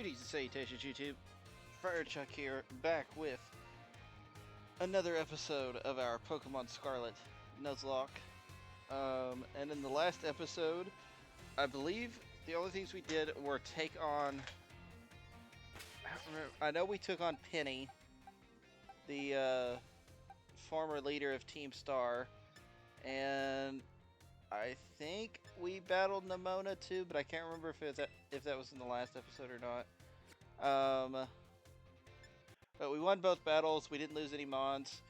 Greetings and salutations, YouTube. Friar Chuck here, back with another episode of our Pokemon Scarlet Nuzlocke. And in the last episode, I believe the only things we did were take on... I know we took on Penny, the former leader of Team Star, and I think we battled Nemona too, but I can't remember if that was in the last episode or not. But we won both battles. We didn't lose any Mons.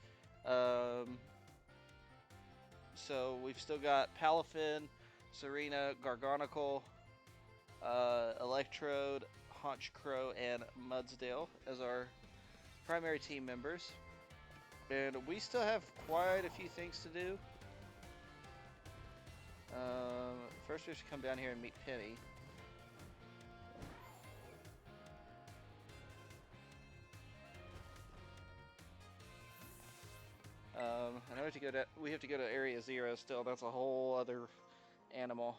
So we've still got Palafin, Serena, Gargonicle, Electrode, Honchcrow, and Mudsdale as our primary team members. And we still have quite a few things to do. First we should come down here and meet Penny. I know we have to go to Area 0 still. That's a whole other animal.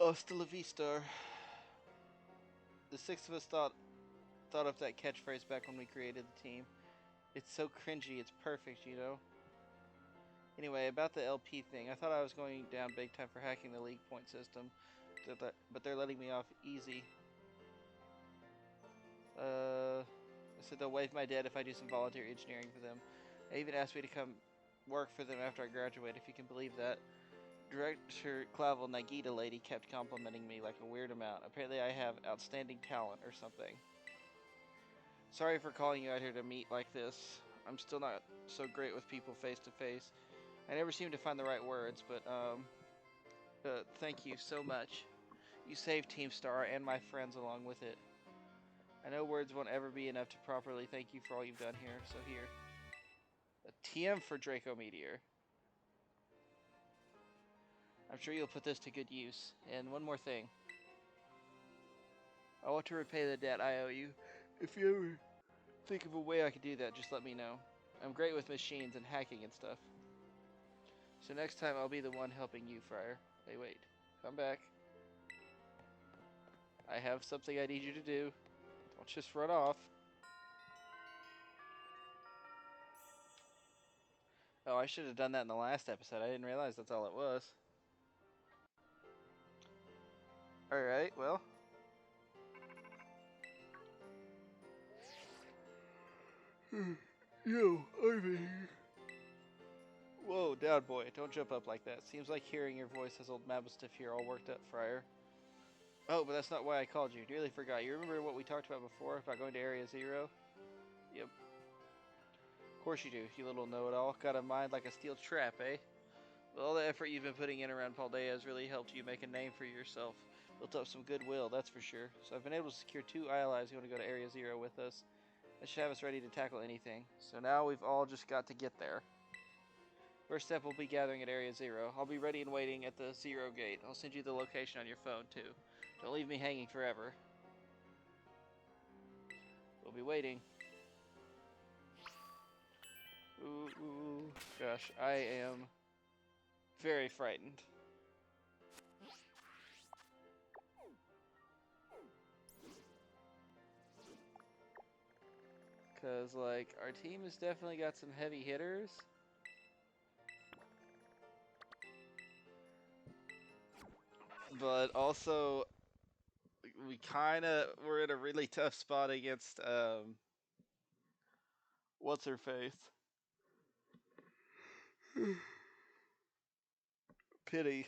Hasta la vista. The six of us thought of that catchphrase back when we created the team. It's so cringy, it's perfect, you know? Anyway, about the LP thing, I thought I was going down big time for hacking the league point system, but they're letting me off easy. They said they'll waive my debt if I do some volunteer engineering for them. They even asked me to come work for them after I graduate, if you can believe that. Director Clavel Nagita lady kept complimenting me like a weird amount. Apparently I have outstanding talent or something. Sorry for calling you out here to meet like this. I'm still not so great with people face to face. I never seem to find the right words, but thank you so much. You saved Team Star and my friends along with it. I know words won't ever be enough to properly thank you for all you've done here, so here. A TM for Draco Meteor. I'm sure you'll put this to good use. And one more thing. I want to repay the debt I owe you. If you ever think of a way I could do that, just let me know. I'm great with machines and hacking and stuff. So next time I'll be the one helping you, Friar. Hey, wait. Come back. I have something I need you to do. Don't just run off. Oh, I should have done that in the last episode. I didn't realize that's all it was. Alright, well. Yo, Ivy. Whoa, down boy, don't jump up like that. Seems like hearing your voice has old Mastiff here all worked up, Friar. Oh, but that's not why I called you. Nearly forgot. You remember what we talked about before, about going to Area 0? Yep. Of course you do, you little know-it-all. Got a mind like a steel trap, eh? Well, all the effort you've been putting in around Paldea has really helped you make a name for yourself. Built up some goodwill, that's for sure. So I've been able to secure 2 allies who want to go to Area 0 with us. That should have us ready to tackle anything. So now we've all just got to get there. First step will be gathering at Area 0. I'll be ready and waiting at the 0 gate. I'll send you the location on your phone, too. Don't leave me hanging forever. We'll be waiting. Ooh, gosh, I am very frightened. Because, like, our team has definitely got some heavy hitters. But also, we're in a really tough spot against, what's-her-face? Pity.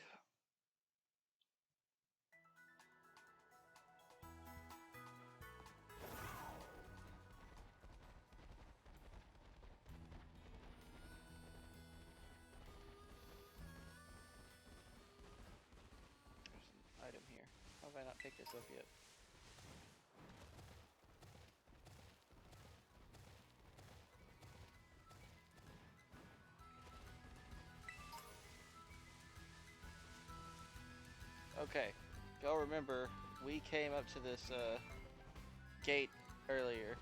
Item here. How have I not picked this up yet? Okay, y'all remember, we came up to this gate earlier,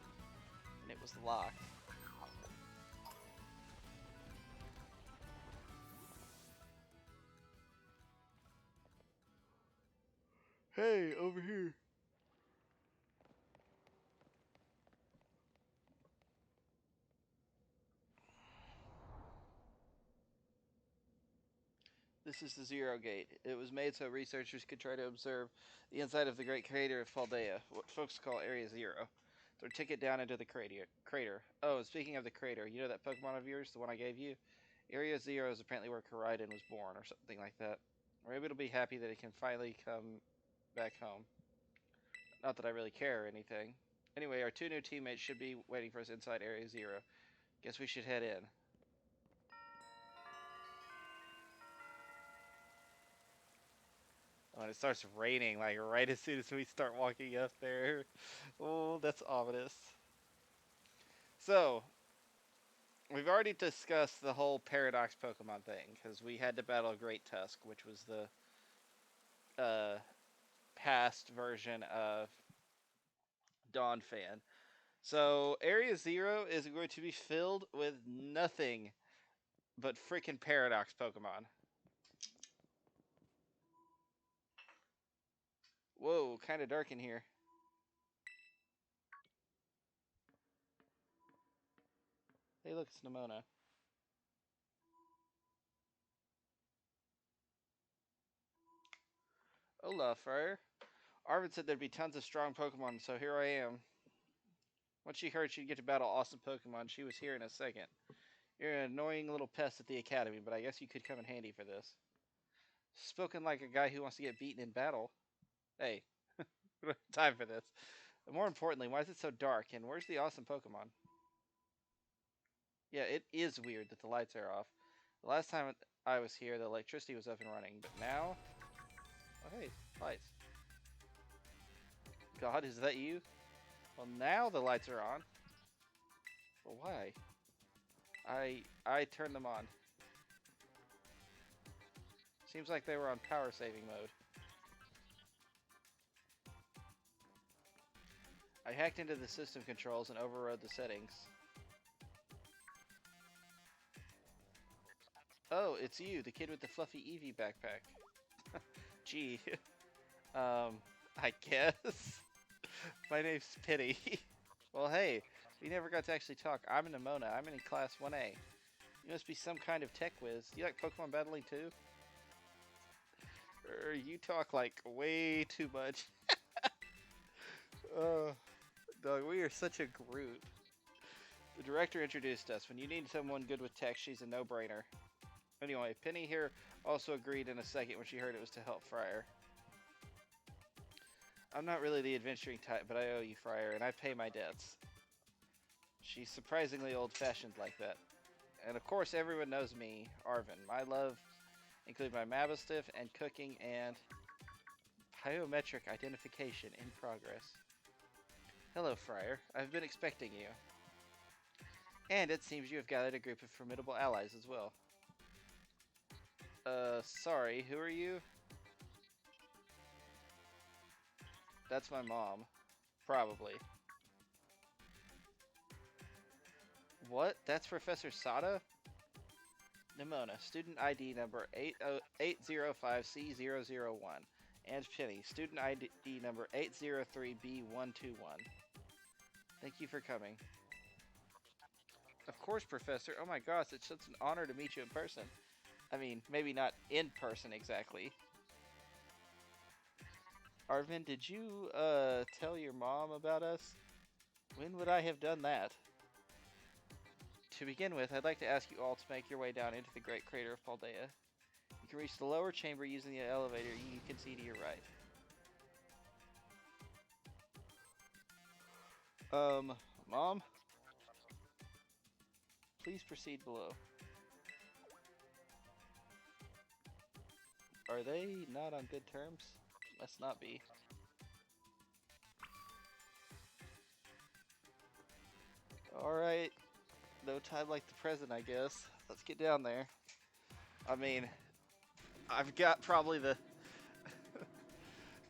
and it was locked. Hey, over here. This is the Zero Gate. It was made so researchers could try to observe the inside of the great crater of Paldea, what folks call Area Zero. Their ticket down into the crater. Oh, and speaking of the crater, you know that Pokemon of yours, the one I gave you? Area Zero is apparently where Koraidon was born, or something like that. Or maybe it'll be happy that it can finally come back home. Not that I really care or anything. Anyway, our two new teammates should be waiting for us inside Area Zero. Guess we should head in. Oh, and it starts raining like right as soon as we start walking up there. Oh, that's ominous. So, we've already discussed the whole Paradox Pokemon thing because we had to battle Great Tusk, which was the past version of Donphan. So, Area Zero is going to be filled with nothing but freaking Paradox Pokemon. Whoa, kind of dark in here. Hey, look, it's Nemona. Hola, Friar. Arvid said there'd be tons of strong Pokemon, so here I am. Once she heard she'd get to battle awesome Pokemon, she was here in a second. You're an annoying little pest at the academy, but I guess you could come in handy for this. Spoken like a guy who wants to get beaten in battle. Hey, we don't have time for this. But more importantly, why is it so dark, and where's the awesome Pokemon? Yeah, it is weird that the lights are off. The last time I was here, the electricity was up and running, but now... Oh, hey, lights. God, is that you? Well, now the lights are on. Well, why? I turned them on. Seems like they were on power saving mode. I hacked into the system controls and overrode the settings. Oh, it's you, the kid with the fluffy Eevee backpack. Gee. I guess. My name's Penny. Well, hey, we never got to actually talk. I'm in Nemona. I'm in Class 1A. You must be some kind of tech whiz. Do you like Pokemon battling too? You talk like way too much. Dog, we are such a group. The director introduced us. When you need someone good with tech, she's a no-brainer. Anyway, Penny here also agreed in a second when she heard it was to help Friar. I'm not really the adventuring type, but I owe you, Friar, and I pay my debts. She's surprisingly old-fashioned like that. And of course, everyone knows me, Arvin. My love include my Mabastiff and cooking and biometric identification in progress. Hello, Friar. I've been expecting you. And it seems you have gathered a group of formidable allies as well. Sorry, who are you? That's my mom. Probably. What? That's Professor Sada? Nemona, student ID number 805C001. And Penny, student ID number 803B121. Thank you for coming. Of course, Professor. Oh my gosh, it's such an honor to meet you in person. I mean, maybe not in person exactly. Arvin, did you, tell your mom about us? When would I have done that? To begin with, I'd like to ask you all to make your way down into the Great Crater of Paldea. You can reach the lower chamber using the elevator you can see to your right. Mom? Please proceed below. Are they not on good terms? Must not be. Alright. No time like the present, I guess. Let's get down there. I mean, I've got probably the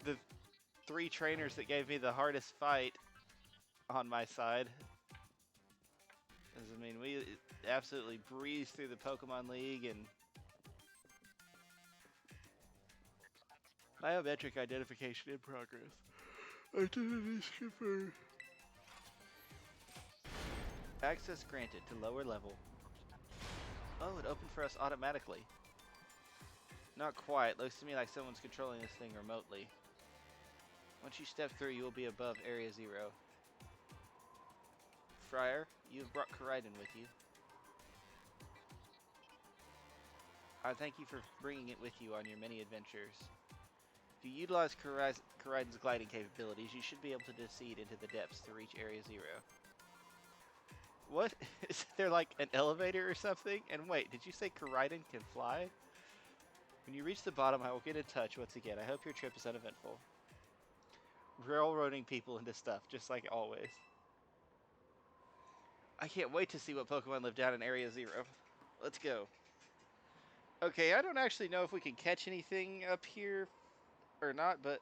the 3 trainers that gave me the hardest fight on my side. I mean, we absolutely breezed through the Pokemon League and Biometric identification in progress. Identity skipper. Access granted to lower level. Oh, it opened for us automatically. Not quite. Looks to me like someone's controlling this thing remotely. Once you step through, you will be above Area 0. Friar, you have brought Koraidon with you. I thank you for bringing it with you on your many adventures. If you utilize Koraidon's gliding capabilities, you should be able to descend into the depths to reach Area 0. What? Is there like an elevator or something? And wait, did you say Koraidon can fly? When you reach the bottom, I will get in touch once again. I hope your trip is uneventful. Railroading people into stuff, just like always. I can't wait to see what Pokemon live down in Area 0. Let's go. Okay, I don't actually know if we can catch anything up here or not, but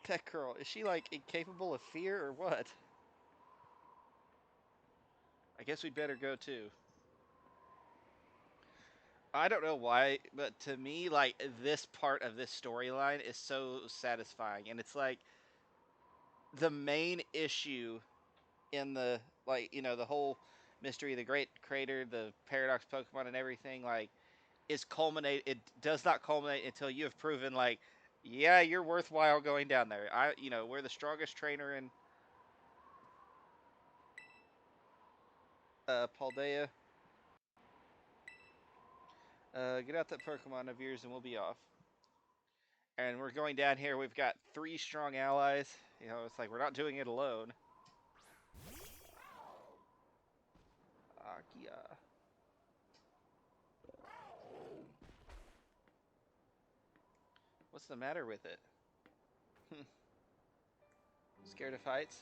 that girl, is she like incapable of fear or what? I guess we'd better go too. I don't know why, but to me, like, this part of this storyline is so satisfying. And it's like the main issue in the, like, you know, the whole mystery, the Great Crater, the Paradox Pokemon, and everything, like, is culminate. It does not culminate until you have proven, like, yeah, you're worthwhile going down there. We're the strongest trainer in Paldea. Get out that Pokemon of yours and we'll be off. And we're going down here. We've got 3 strong allies. You know, it's like we're not doing it alone. Akia. What's the matter with it? Scared of heights?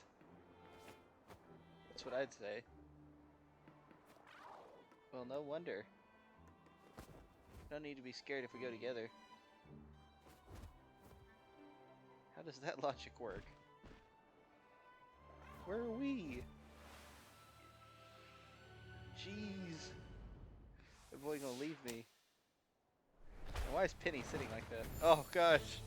That's what I'd say. Well, no wonder. No need to be scared if we go together. How does that logic work? Where are we? Jeez. The boy gonna leave me. And why is Penny sitting like that? Oh gosh.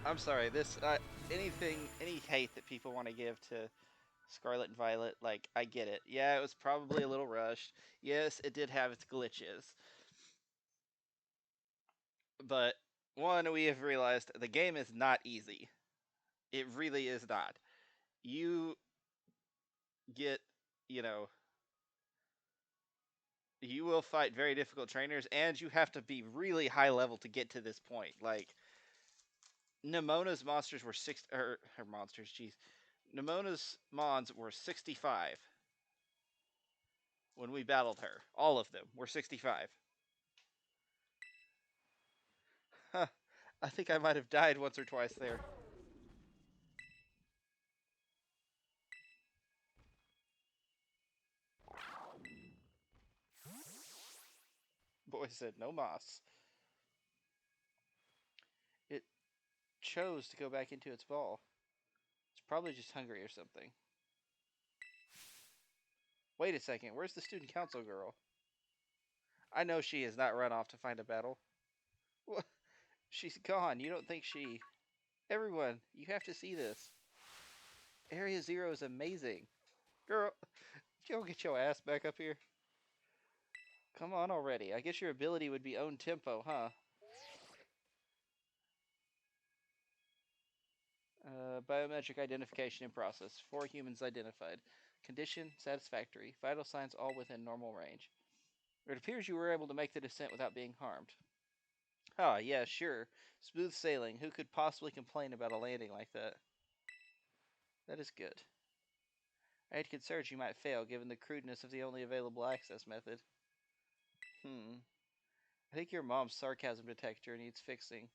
I'm sorry. Any hate that people want to give to Scarlet and Violet, like, I get it. Yeah, it was probably a little rushed. Yes, it did have its glitches. But one, we have realized the game is not easy. It really is not. You get, you know, you will fight very difficult trainers, and you have to be really high level to get to this point. Like, Nemona's monsters were her monsters, jeez. Nemona's mons were 65 when we battled her. All of them were 65. Huh. I think I might have died once or twice there. Boy said no moss. It chose to go back into its ball. It's probably just hungry or something. Wait a second, where's the student council girl? I know she has not run off to find a battle. What? She's gone. You don't think she... Everyone, you have to see this. Area 0 is amazing. Girl, you don't get your ass back up here. Come on already. I guess your ability would be own tempo, huh? Biometric identification in process. 4 humans identified. Condition satisfactory. Vital signs all within normal range. It appears you were able to make the descent without being harmed. Ah, yeah, sure. Smooth sailing. Who could possibly complain about a landing like that? That is good. I had concerns you might fail, given the crudeness of the only available access method. I think your mom's sarcasm detector needs fixing.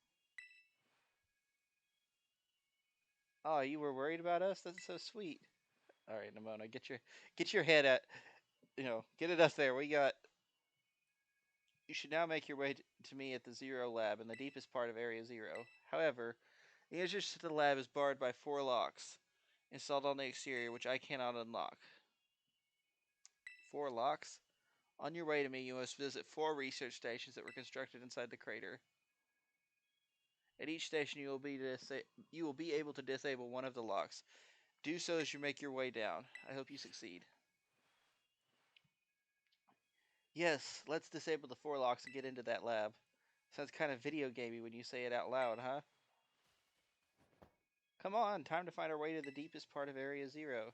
Oh, you were worried about us? That's so sweet. All right, Nimona, get your head at, get it up there. We got. You should now make your way to me at the 0 lab in the deepest part of Area 0. However, The entrance to the lab is barred by 4 locks installed on the exterior, which I cannot unlock. 4 locks? On your way to me, you must visit 4 research stations that were constructed inside the crater. At each station, you will be able to disable one of the locks. Do so as you make your way down. I hope you succeed. Yes, let's disable the 4 locks and get into that lab. Sounds kind of video gamey when you say it out loud, huh? Come on, time to find our way to the deepest part of Area Zero.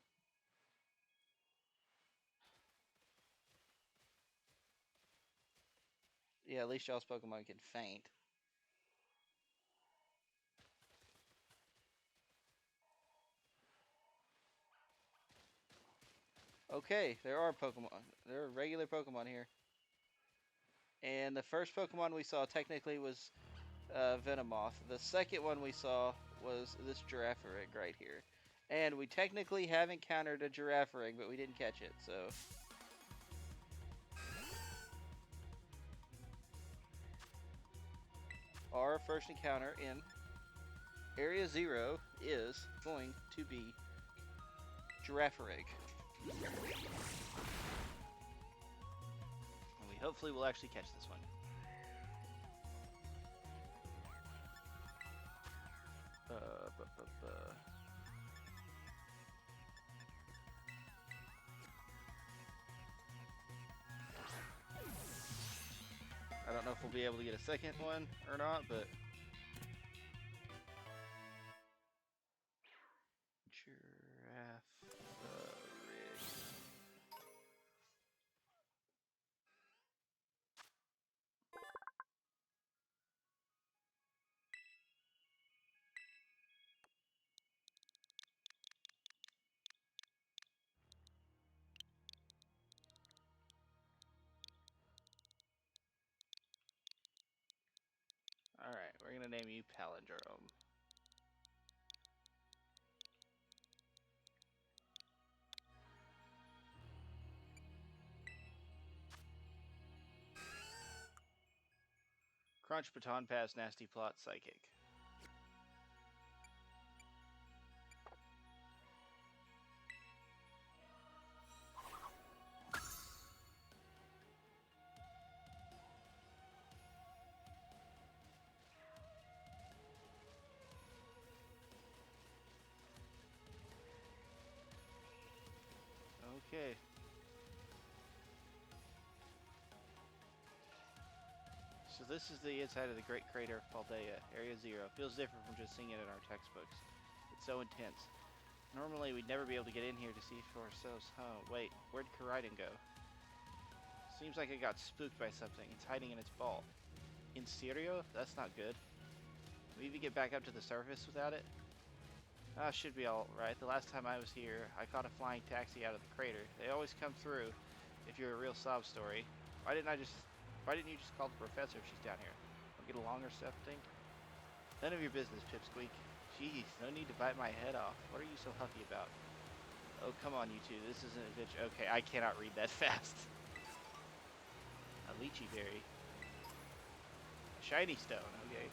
Yeah, at least y'all's Pokemon can faint. Okay, there are Pokemon. There are regular Pokemon here. And the first Pokemon we saw technically was Venomoth. The second one we saw was this Girafarig right here. And we technically have encountered a Girafarig, but we didn't catch it, so... Our first encounter in Area Zero is going to be Girafarig. And we hopefully will actually catch this one. I don't know if we'll be able to get a second one or not, but... Girafarig. Alright, we're gonna name you Palindrome. Crunch, Baton Pass, Nasty Plot, Psychic. Okay. So this is the inside of the Great Crater of Paldea, Area Zero. Feels different from just seeing it in our textbooks. It's so intense. Normally we'd never be able to get in here to see for ourselves. Oh, wait, where'd Koraidon go? Seems like it got spooked by something. It's hiding in its ball. In serio? That's not good. Can we even get back up to the surface without it? Ah, should be alright. The last time I was here, I caught a flying taxi out of the crater. They always come through if you're a real sob story. Why didn't you just call the professor if she's down here? Don't get along or something? None of your business, Pipsqueak. Jeez, no need to bite my head off. What are you so huffy about? Oh, come on, you two. This isn't a bitch. Okay, I cannot read that fast. A lychee berry. A shiny stone, okay.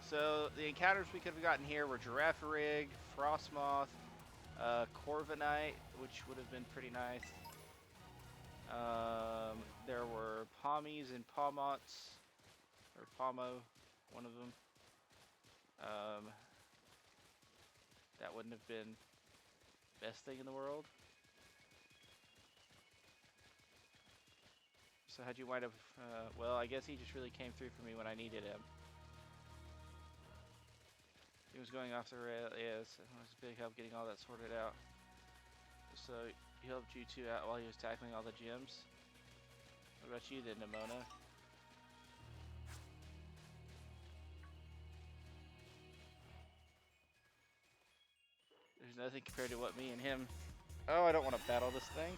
So, the encounters we could have gotten here were Girafarig, Frostmoth, Corviknight, which would have been pretty nice. There were Pommies and Pomots, or Pomo, one of them. That wouldn't have been the best thing in the world. So how'd you wind up, well, I guess he just really came through for me when I needed him. He was going off the rail, yes, it was a big help getting all that sorted out. So he helped you two out while he was tackling all the gyms. What about you then, Nimona? There's nothing compared to what me and him... Oh, I don't want to battle this thing.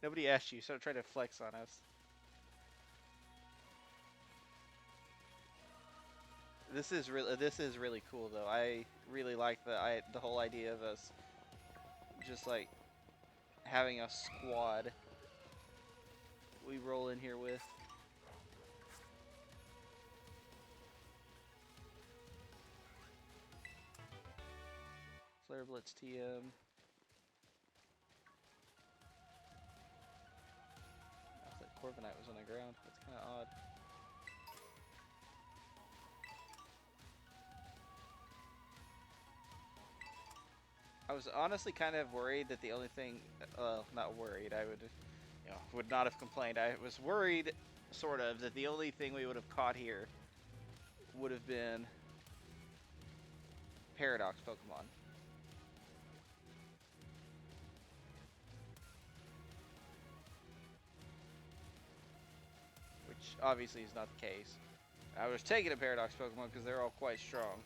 Nobody asked you, so don't try to flex on us. This is really cool though. I really like the whole idea of us just like having a squad we roll in here with. Flare Blitz TM. I thought Corviknight was on the ground. That's kind of odd. I was honestly kind of worried that the only thing, not worried, I would, would not have complained. I was worried, sort of, that the only thing we would have caught here would have been Paradox Pokemon. Which obviously is not the case. I was taking a Paradox Pokemon because they're all quite strong.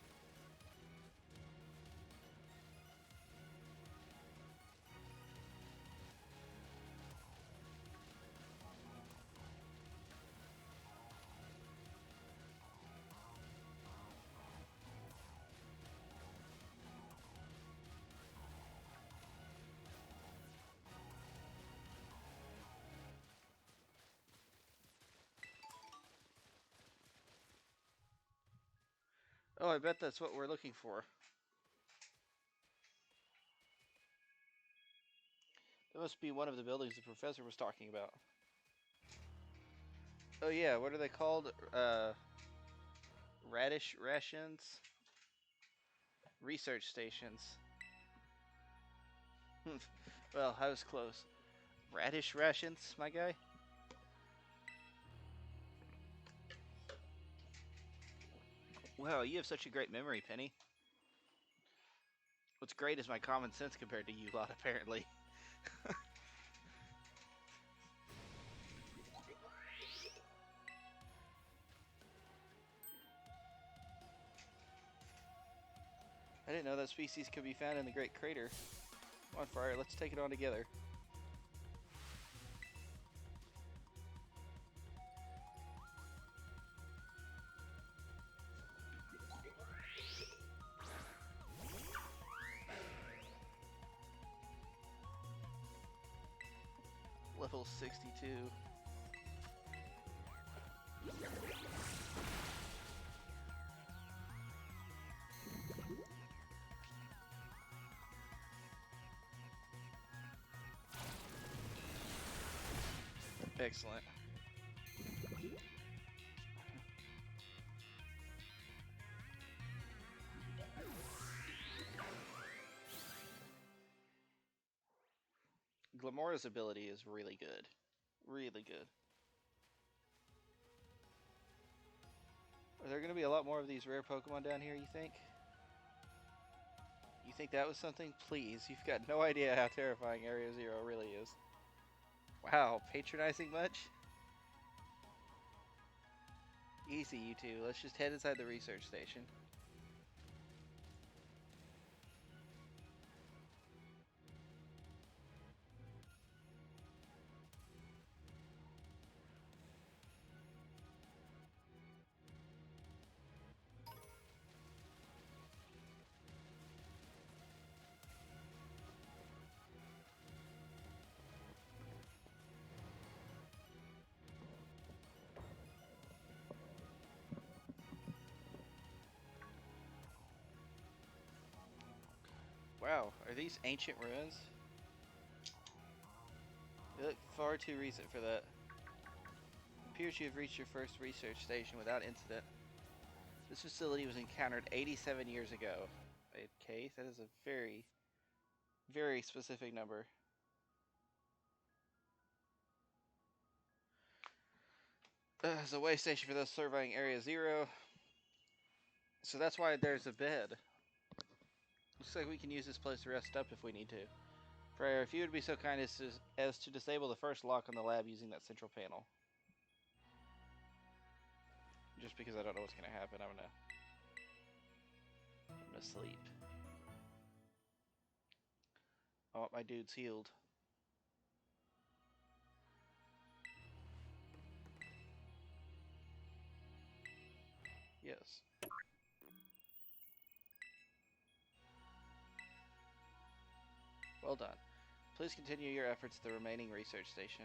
Oh, I bet that's what we're looking for. That must be one of the buildings the professor was talking about. Oh yeah, what are they called? Radish rations? Research stations. Well, I was close. Radish rations, my guy? Wow, you have such a great memory, Penny. What's great is my common sense compared to you lot, apparently. I didn't know that species could be found in the Great Crater. Come on, Fryer, let's take it on together. Level 62. Excellent. Glamora's ability is really good. Really good. Are there going to be a lot more of these rare Pokemon down here, you think? You think that was something? Please, you've got no idea how terrifying Area Zero really is. Wow, patronizing much? Easy, you two. Let's just head inside the research station. Wow, are these ancient ruins? They look far too recent for that. It appears you have reached your first research station without incident. This facility was encountered 87 years ago. Okay, that is a very, very specific number. It's a way station for those surveying Area Zero. So that's why there's a bed. Looks like we can use this place to rest up if we need to. Prayer, if you would be so kind as to disable the first lock on the lab using that central panel. Just because I don't know what's going to happen, I'm gonna sleep. Oh, my dude's healed. Yes. Well done. Please continue your efforts at the remaining research station.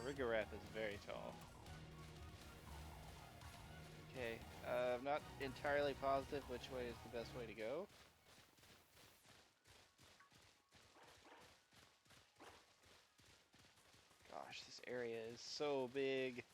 Rigorath is very tall. Okay, I'm not entirely positive which way is the best way to go. Gosh, this area is so big.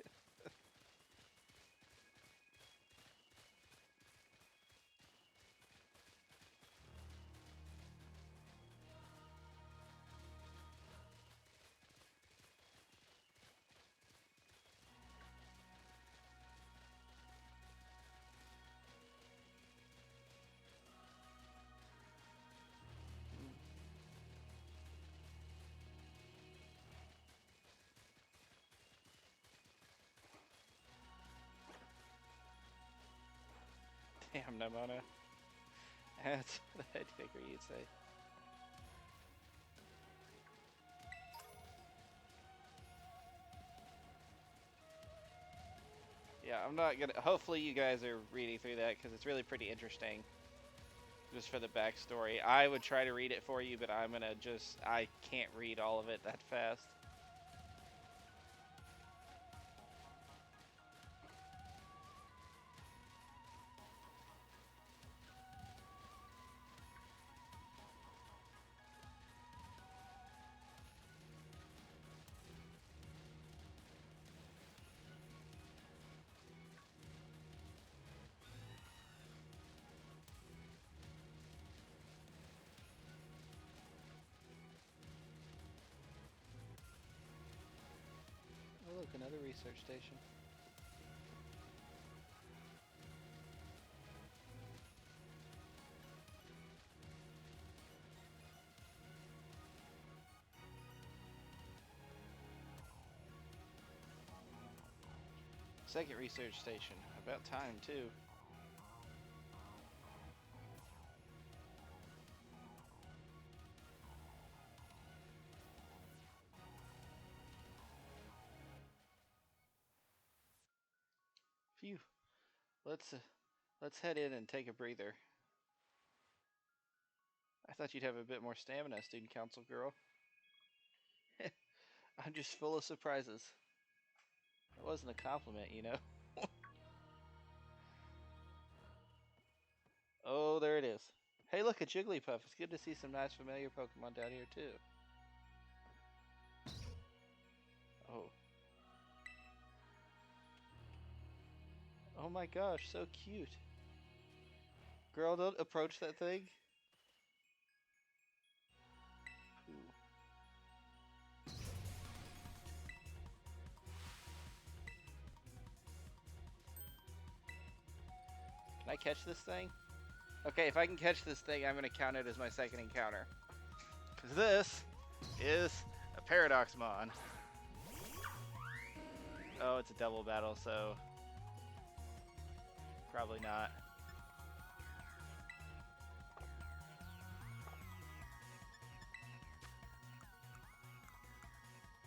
Damn, Nimona. That's what I'd figure you'd say. Yeah, I'm not gonna. Hopefully, you guys are reading through that because it's really pretty interesting. Just for the backstory, I would try to read it for you, but I'm gonna just. I can't read all of it that fast. Oh, look, another research station. Second research station. About time, too. Phew. Let's head in and take a breather. I thought you'd have a bit more stamina, student council girl. I'm just full of surprises. That wasn't a compliment, you know. Oh, there it is. Hey, look, a Jigglypuff. It's good to see some nice familiar Pokemon down here, too. Oh. Oh my gosh, so cute. Girl, don't approach that thing. Ooh. Can I catch this thing? Okay, if I can catch this thing, I'm going to count it as my second encounter. Because this is a Paradoxmon. Oh, it's a double battle, so probably not.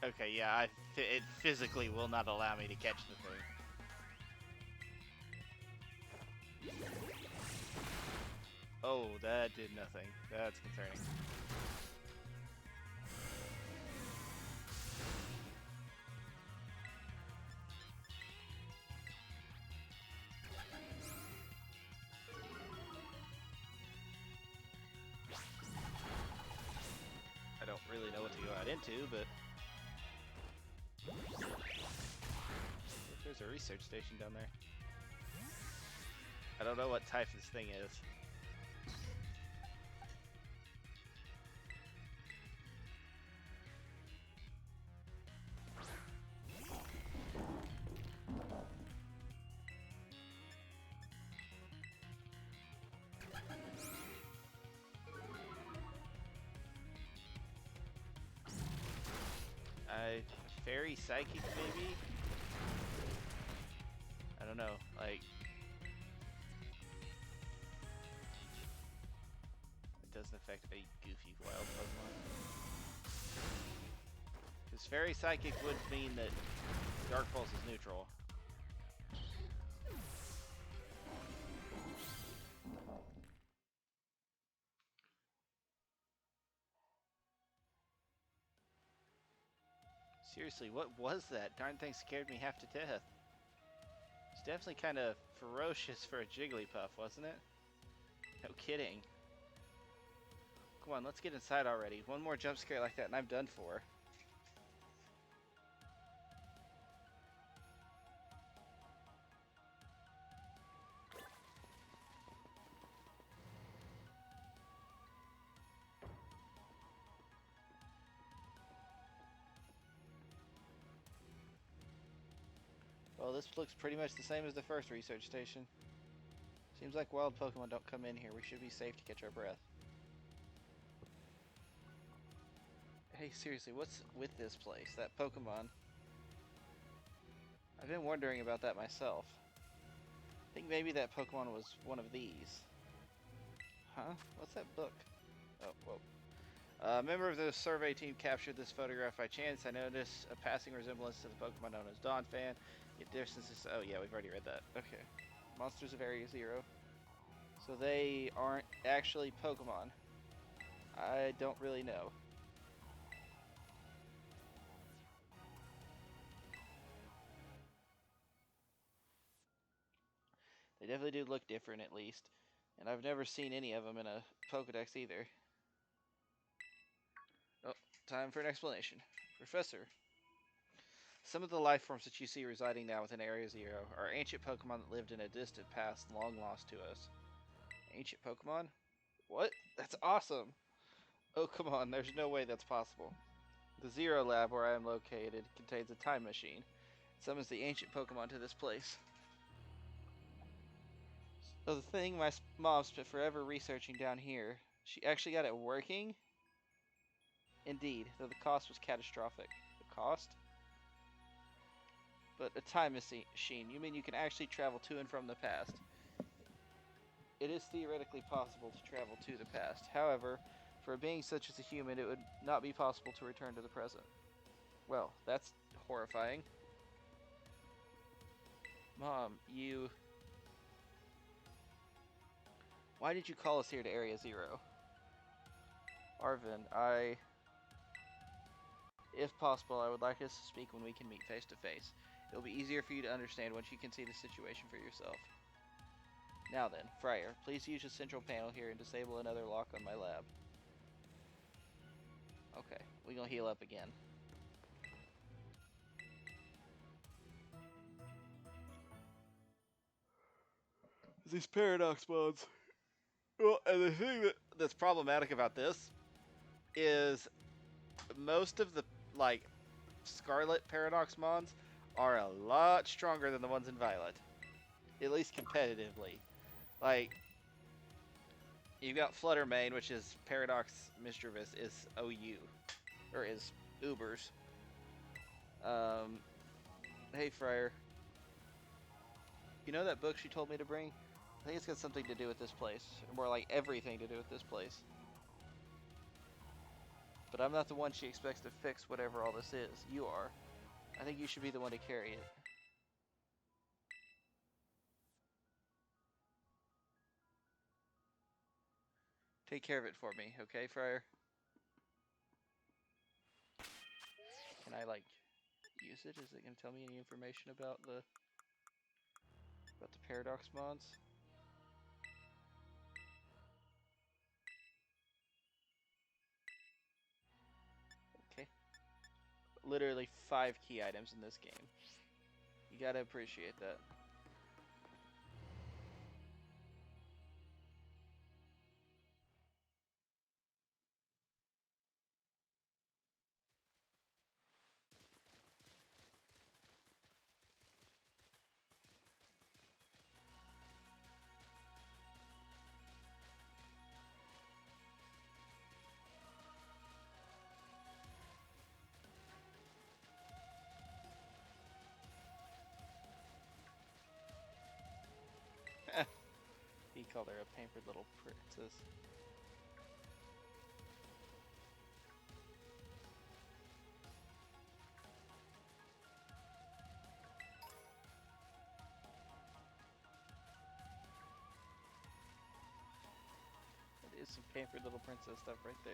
Okay, yeah, it physically will not allow me to catch the thing. Oh, that did nothing. That's concerning. I don't really know what to go out into, but there's a research station down there. I don't know what type this thing is. Fairy psychic, maybe? I don't know, like... It doesn't affect a goofy wild Pokemon. Because fairy psychic would mean that Dark Pulse is neutral. Seriously, what was that? Darn thing scared me half to death. It's definitely kind of ferocious for a Jigglypuff, wasn't it? No kidding. Come on, let's get inside already. One more jump scare like that and I'm done for. Well, this looks pretty much the same as the first research station. Seems like wild Pokemon don't come in here. We should be safe to catch our breath. Hey, seriously, what's with this place? That Pokemon? I've been wondering about that myself. I think maybe that Pokemon was one of these. Huh? What's that book? Oh, whoa. A member of the survey team captured this photograph by chance. I noticed a passing resemblance to the Pokemon known as Donphan. Yet distances. Oh yeah, we've already read that. Okay. Monsters of Area Zero. So they aren't actually Pokemon. I don't really know. They definitely do look different, at least. And I've never seen any of them in a Pokedex either. Oh, time for an explanation. Professor, some of the life forms that you see residing now within Area Zero are ancient Pokemon that lived in a distant past long lost to us. Ancient Pokemon? What? That's awesome! Oh, come on, there's no way that's possible. The Zero Lab, where I am located, contains a time machine. It summons the ancient Pokemon to this place. So the thing my mom spent forever researching down here, she actually got it working? Indeed, though the cost was catastrophic. The cost? But a time machine, you mean you can actually travel to and from the past? It is theoretically possible to travel to the past. However, for a being such as a human, it would not be possible to return to the present. Well, that's horrifying. Mom, you... Why did you call us here to Area Zero? Arvin, If possible, I would like us to speak when we can meet face to face. It'll be easier for you to understand once you can see the situation for yourself. Now then, Friar, please use the central panel here and disable another lock on my lab. Okay, we're gonna heal up again. These paradox mods. Well, and the thing that's problematic about this is most of the, like, Scarlet paradox mods are a lot stronger than the ones in Violet. At least competitively. Like, you've got Fluttermane, which is Paradox Mischievous, is OU. Or is Ubers. Hey, Friar. You know that book she told me to bring? I think it's got something to do with this place. Or more like everything to do with this place. But I'm not the one she expects to fix whatever all this is. You are. I think you should be the one to carry it. Take care of it for me, okay, Friar? Can I, like, use it? Is it going to tell me any information about the paradox mods? Okay. Literally 5 key items in this game. You gotta appreciate that. He called her a pampered little princess. That is some pampered little princess stuff right there.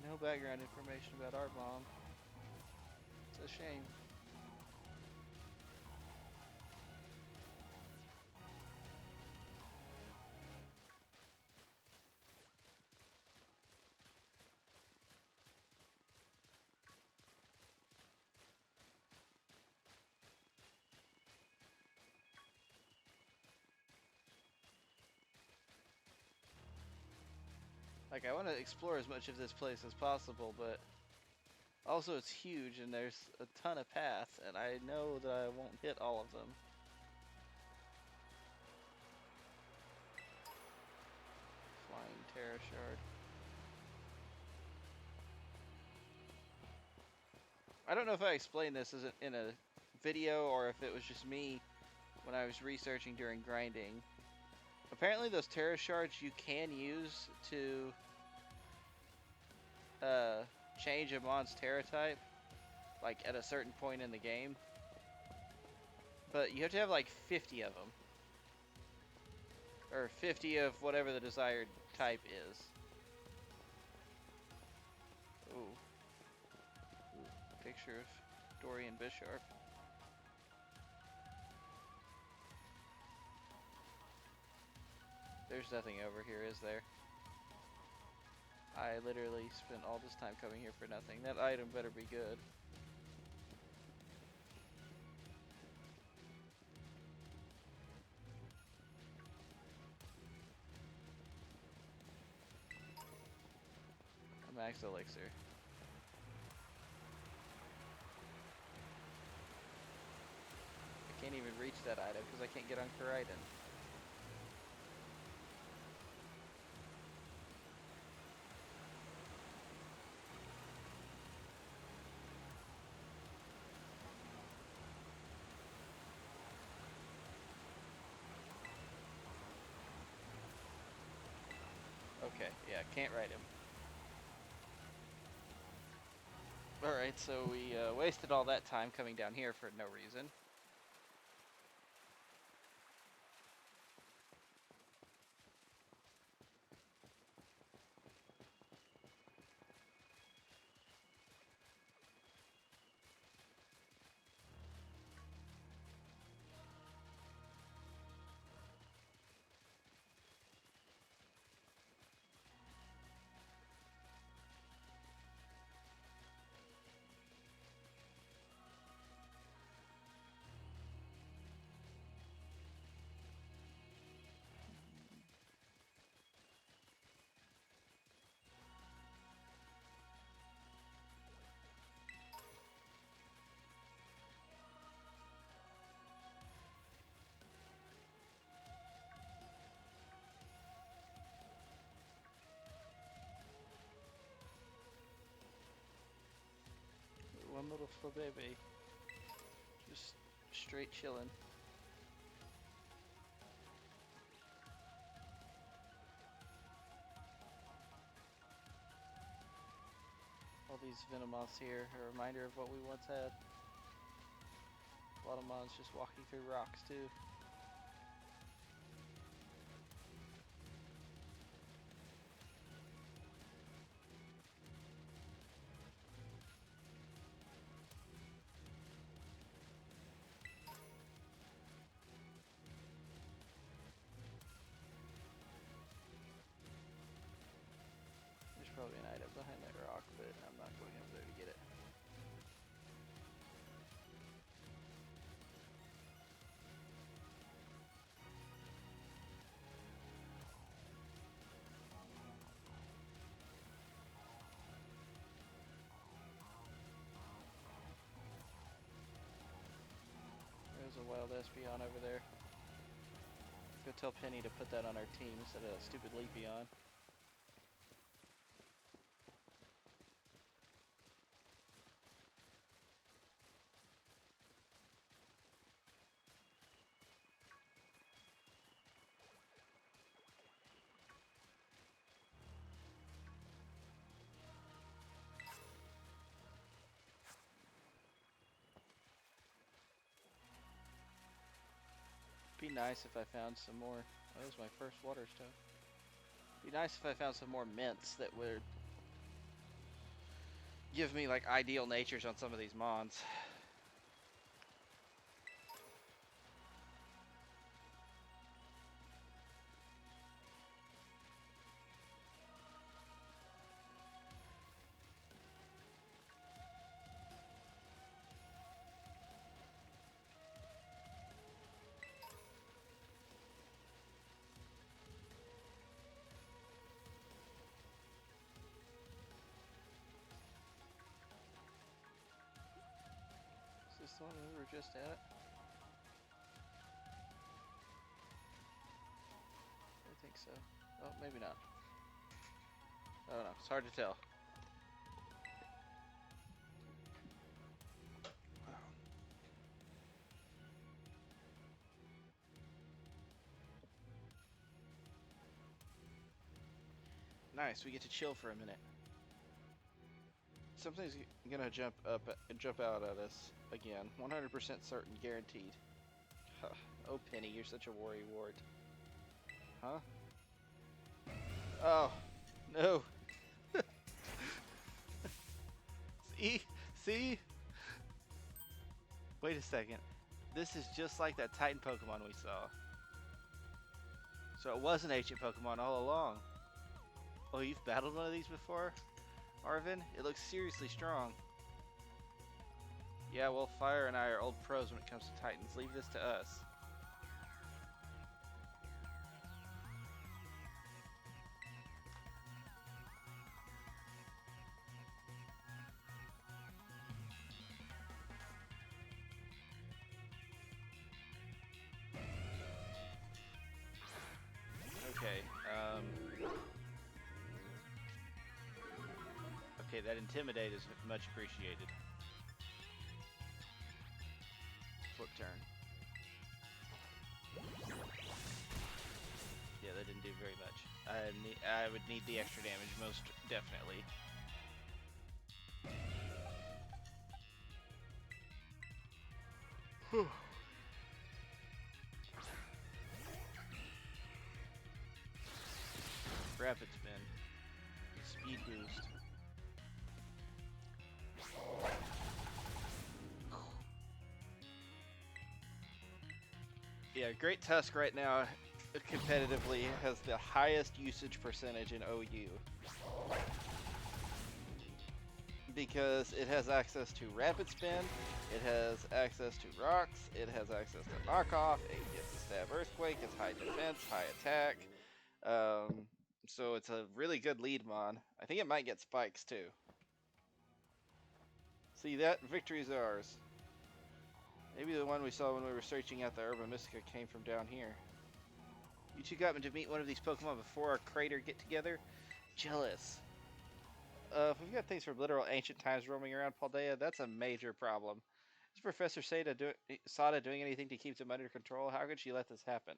No background information about our mom. It's a shame. Like, I want to explore as much of this place as possible, but also it's huge and there's a ton of paths, and I know that I won't hit all of them. Flying Terra Shard. I don't know if I explained this as in a video or if it was just me when I was researching during grinding. Apparently those Terra Shards you can use to change a mon's Terra type, like at a certain point in the game. But you have to have like 50 of them. Or 50 of whatever the desired type is. Ooh. Picture of Dorian Bisharp. There's nothing over here, is there? I literally spent all this time coming here for nothing. That item better be good. A max elixir. I can't even reach that item because I can't get on Koraidon. Okay, yeah, can't ride him. Alright, so we wasted all that time coming down here for no reason. Little baby. Just straight chilling. All these Venomoths here, a reminder of what we once had. A lot of mons just walking through rocks too. There's probably an item behind that rock, but I'm not going over there to get it. There's a wild Espeon over there. Go tell Penny to put that on our team instead of that stupid Leafeon. Be nice if I found some more. That was my first water stone. Be nice if I found some more mints that would give me like ideal natures on some of these mons. Is this the one we were just at? I think so. Oh, maybe not. I don't know. It's hard to tell. Nice, we get to chill for a minute. Something's gonna jump out at us again. 100% certain, guaranteed. Huh. Oh, Penny, you're such a worry wart. Huh? Oh, no. See? See? Wait a second. This is just like that Titan Pokemon we saw. So it was an ancient Pokemon all along. Oh, you've battled one of these before, Arvin? It looks seriously strong. Yeah, well, Fire and I are old pros when it comes to Titans. Leave this to us. Okay, okay, that Intimidate is much appreciated. Flip turn. Yeah, that didn't do very much. I would need the extra damage, most definitely. Whew. Rapid spin. Speed boost. Yeah, Great Tusk right now competitively has the highest usage percentage in OU. Because it has access to Rapid Spin, it has access to Rocks, it has access to Knockoff, it gets to Stab Earthquake, it's high defense, high attack. So it's a really good lead mon. I think it might get spikes too. See, that victory is ours. Maybe the one we saw when we were searching out the Herba Mystica came from down here. You two got me to meet one of these Pokemon before our crater get together? Jealous. If we've got things from literal ancient times roaming around Paldea, that's a major problem. Is Professor Sada doing anything to keep them under control? How could she let this happen?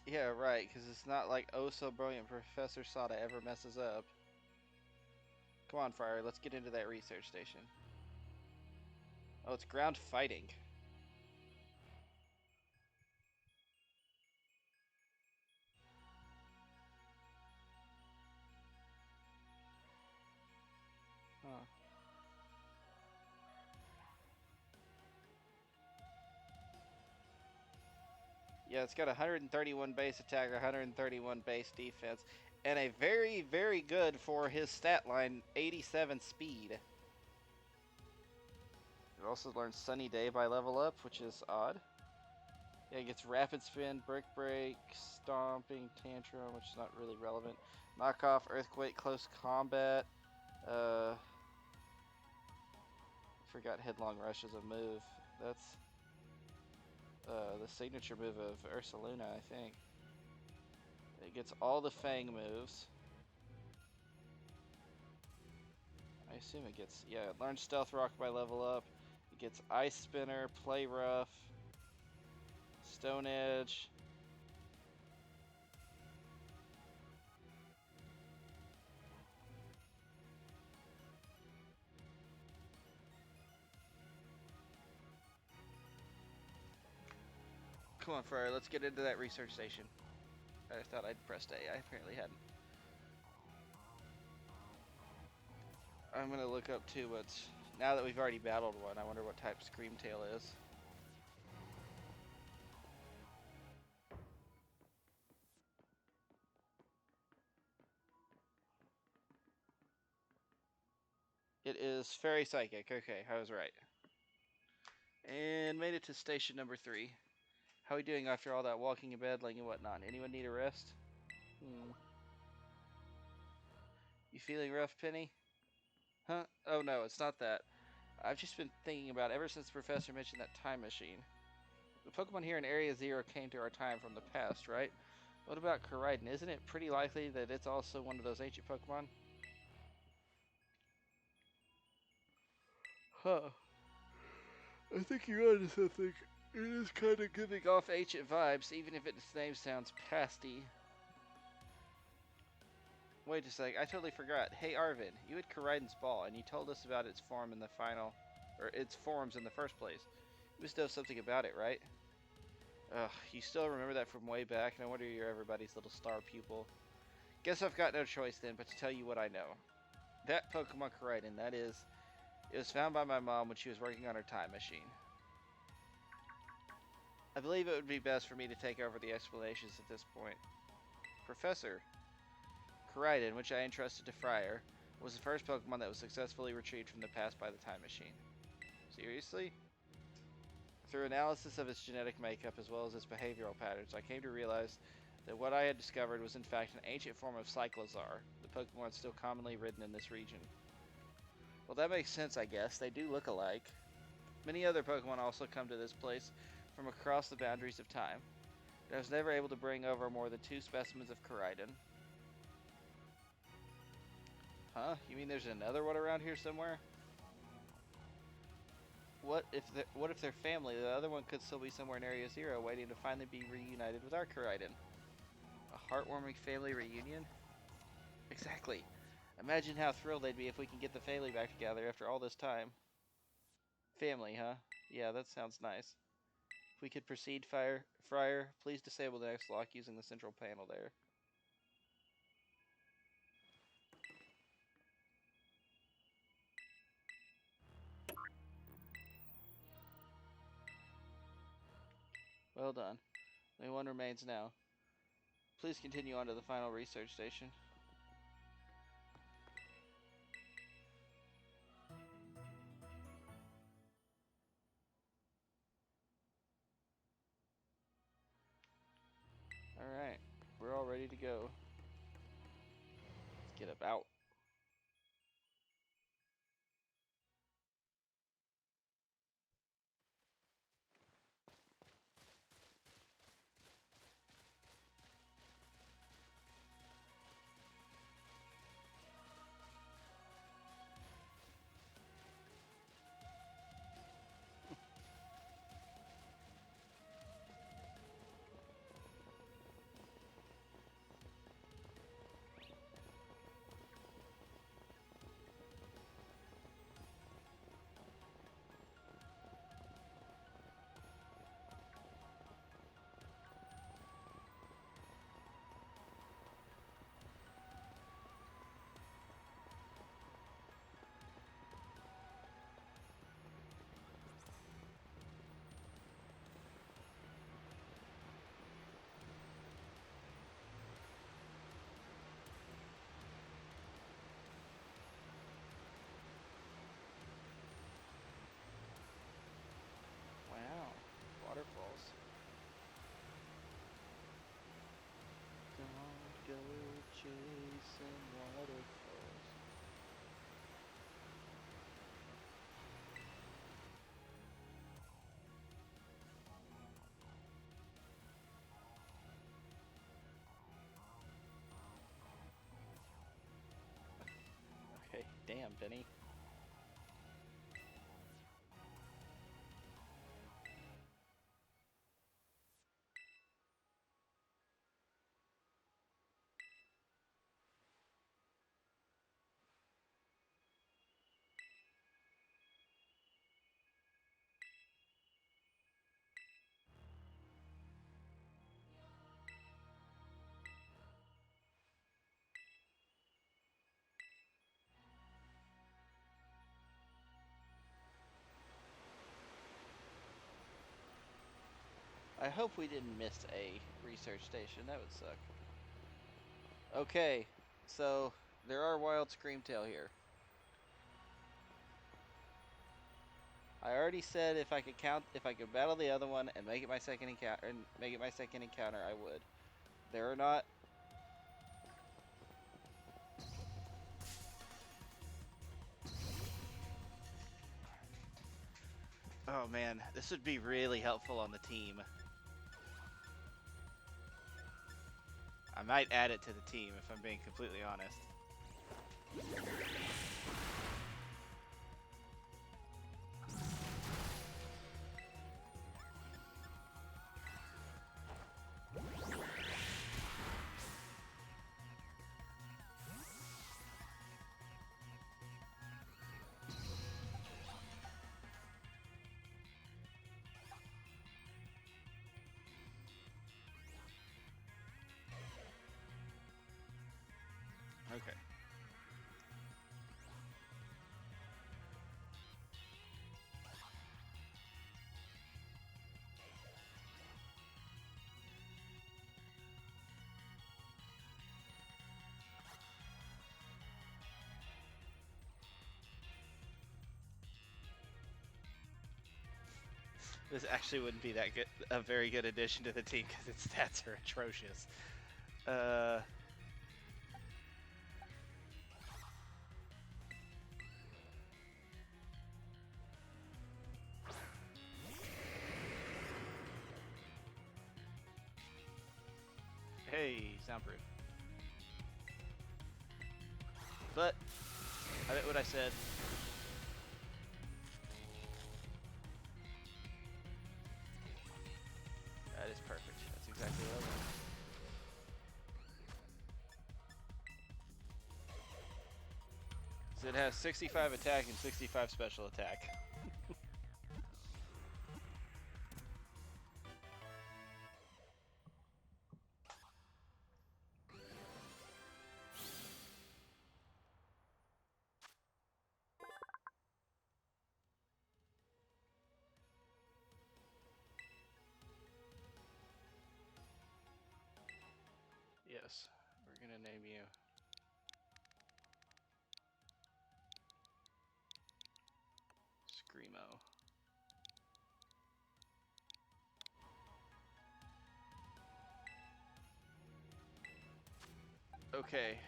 Yeah, right, because it's not like oh so brilliant Professor Sada ever messes up. Come on, Friar, let's get into that research station. Oh, it's ground fighting. Huh. Yeah, it's got 131 base attack, 131 base defense, and a very, very good for his stat line 87 speed. It also learns Sunny Day by level up, which is odd. Yeah, it gets Rapid Spin, Brick Break, Stomping, Tantrum, which is not really relevant. Knockoff, Earthquake, Close Combat. Forgot Headlong Rush as a move. That's the signature move of Ursaluna, I think. It gets all the Fang moves. I assume it gets, yeah, it learns Stealth Rock by level up. It gets Ice Spinner, Play Rough, Stone Edge. Come on, Friar, let's get into that research station. I thought I'd pressed A. I apparently hadn't. I'm gonna look up too what's, now that we've already battled one, I wonder what type Screamtail is. It is Fairy Psychic. Okay, I was right. And made it to station number 3. How are we doing after all that walking in bed, laying and whatnot? Anyone need a rest? You feeling rough, Penny? Huh? Oh no, it's not that. I've just been thinking about it ever since the professor mentioned that time machine. The Pokemon here in Area Zero came to our time from the past, right? What about Koraidon? Isn't it pretty likely that it's also one of those ancient Pokemon? Huh. I think you're onto something. It is kind of giving off ancient vibes, even if its name sounds pasty. Wait a sec, I totally forgot. Hey Arvin, you had Koraidon's ball, and you told us about its form in the final, or its forms in the first place. You must know something about it, right? Ugh, you still remember that from way back? No wonder you're everybody's little star pupil. Guess I've got no choice then, but to tell you what I know. That Pokemon Koraidon, that is, it was found by my mom when she was working on her time machine. I believe it would be best for me to take over the explanations at this point. Professor, Koraidon, which I entrusted to Friar, was the first Pokemon that was successfully retrieved from the past by the time machine. Seriously? Through analysis of its genetic makeup as well as its behavioral patterns, I came to realize that what I had discovered was in fact an ancient form of Cyclozar, the Pokemon still commonly ridden in this region. Well, that makes sense, I guess. They do look alike. Many other Pokemon also come to this place from across the boundaries of time. But I was never able to bring over more than 2 specimens of Koraidon. Huh? You mean there's another one around here somewhere? What if their family, the other one could still be somewhere in Area Zero waiting to finally be reunited with our Koraidon? A heartwarming family reunion? Exactly. Imagine how thrilled they'd be if we can get the family back together after all this time. Family, huh? Yeah, that sounds nice. If we could proceed, Friar, please disable the Nuzlocke using the central panel there. Well done. Only one remains now. Please continue on to the final research station. Alright, we're all ready to go. Let's get about. Damn, Benny. I hope we didn't miss a research station. That would suck. Okay, so there are wild Screamtail here. I already said if I could battle the other one and make it my second encounter, I would. There are not. Oh man, this would be really helpful on the team. I might add it to the team if I'm being completely honest. Okay. This actually wouldn't be that good, a very good addition to the team because its stats are atrocious. Hey, soundproof. But I meant what I said. That is perfect. That's exactly what I want. So it has 65 attack and 65 special attack. Yes, we're gonna name you Screamo. Okay,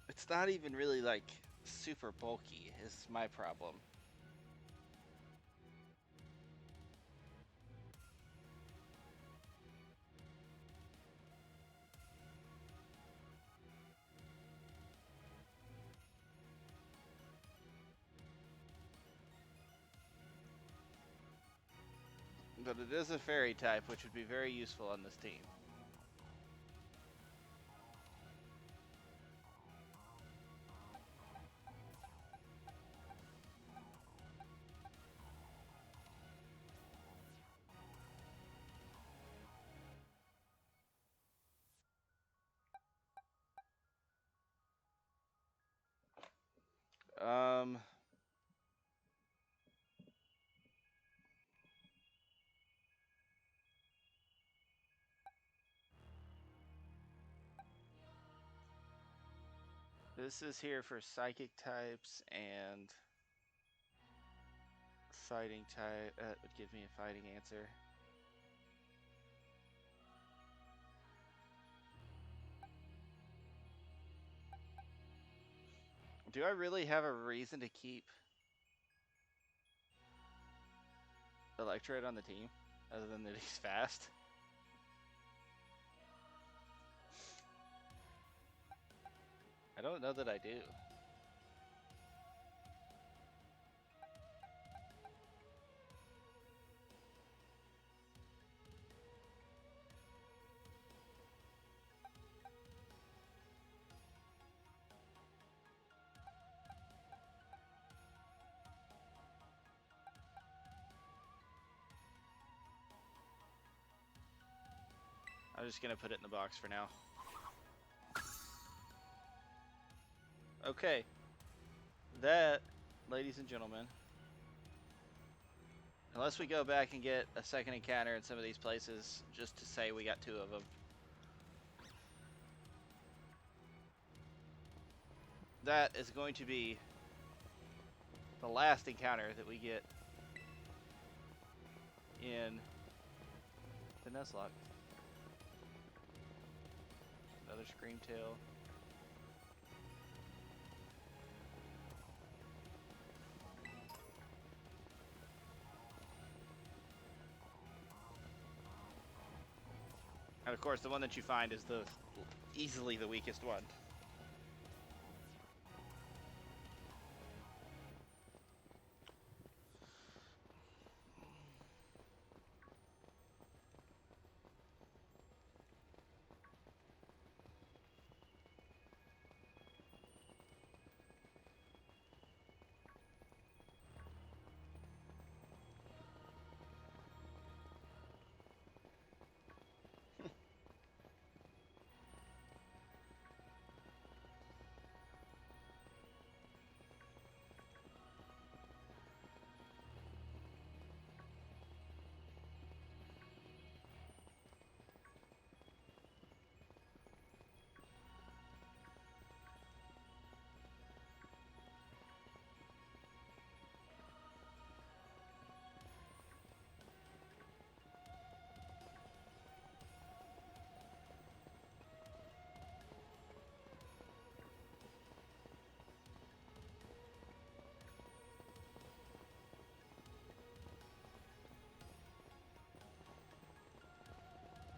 it's not even really like super bulky is my problem. But it is a fairy type, which would be very useful on this team. Um, this is here for psychic types and fighting type. Would give me a fighting answer. Do I really have a reason to keep Electrode on the team, other than that he's fast? I don't know that I do. I'm just gonna put it in the box for now. Okay. That, ladies and gentlemen, unless we go back and get a second encounter in some of these places just to say we got 2 of them. That is going to be the last encounter that we get in the Nuzlocke. Another Screamtail. And of course, the one that you find is easily the weakest one.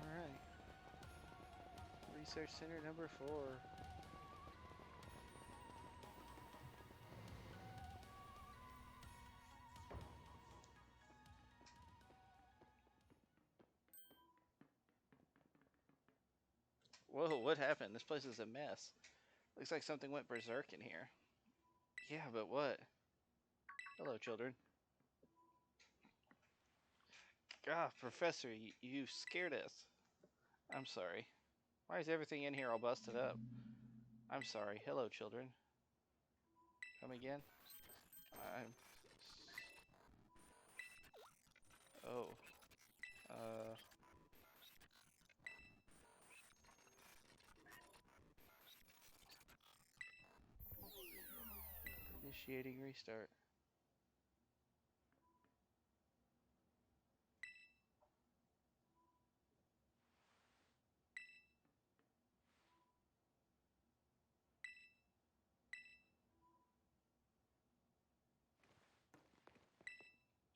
Alright. Research Center number 4. Whoa, what happened? This place is a mess. Looks like something went berserk in here. Yeah, but what? Hello, children. Ah, Professor, you scared us. I'm sorry. Why is everything in here all busted up? I'm sorry. Hello, children. Come again? I'm... Oh. Uh... Initiating restart.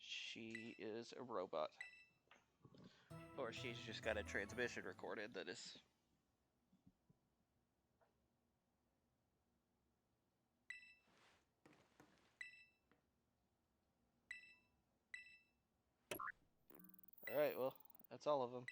She is a robot. Or she's just got a transmission recorded that is... Alright, well, that's all of them.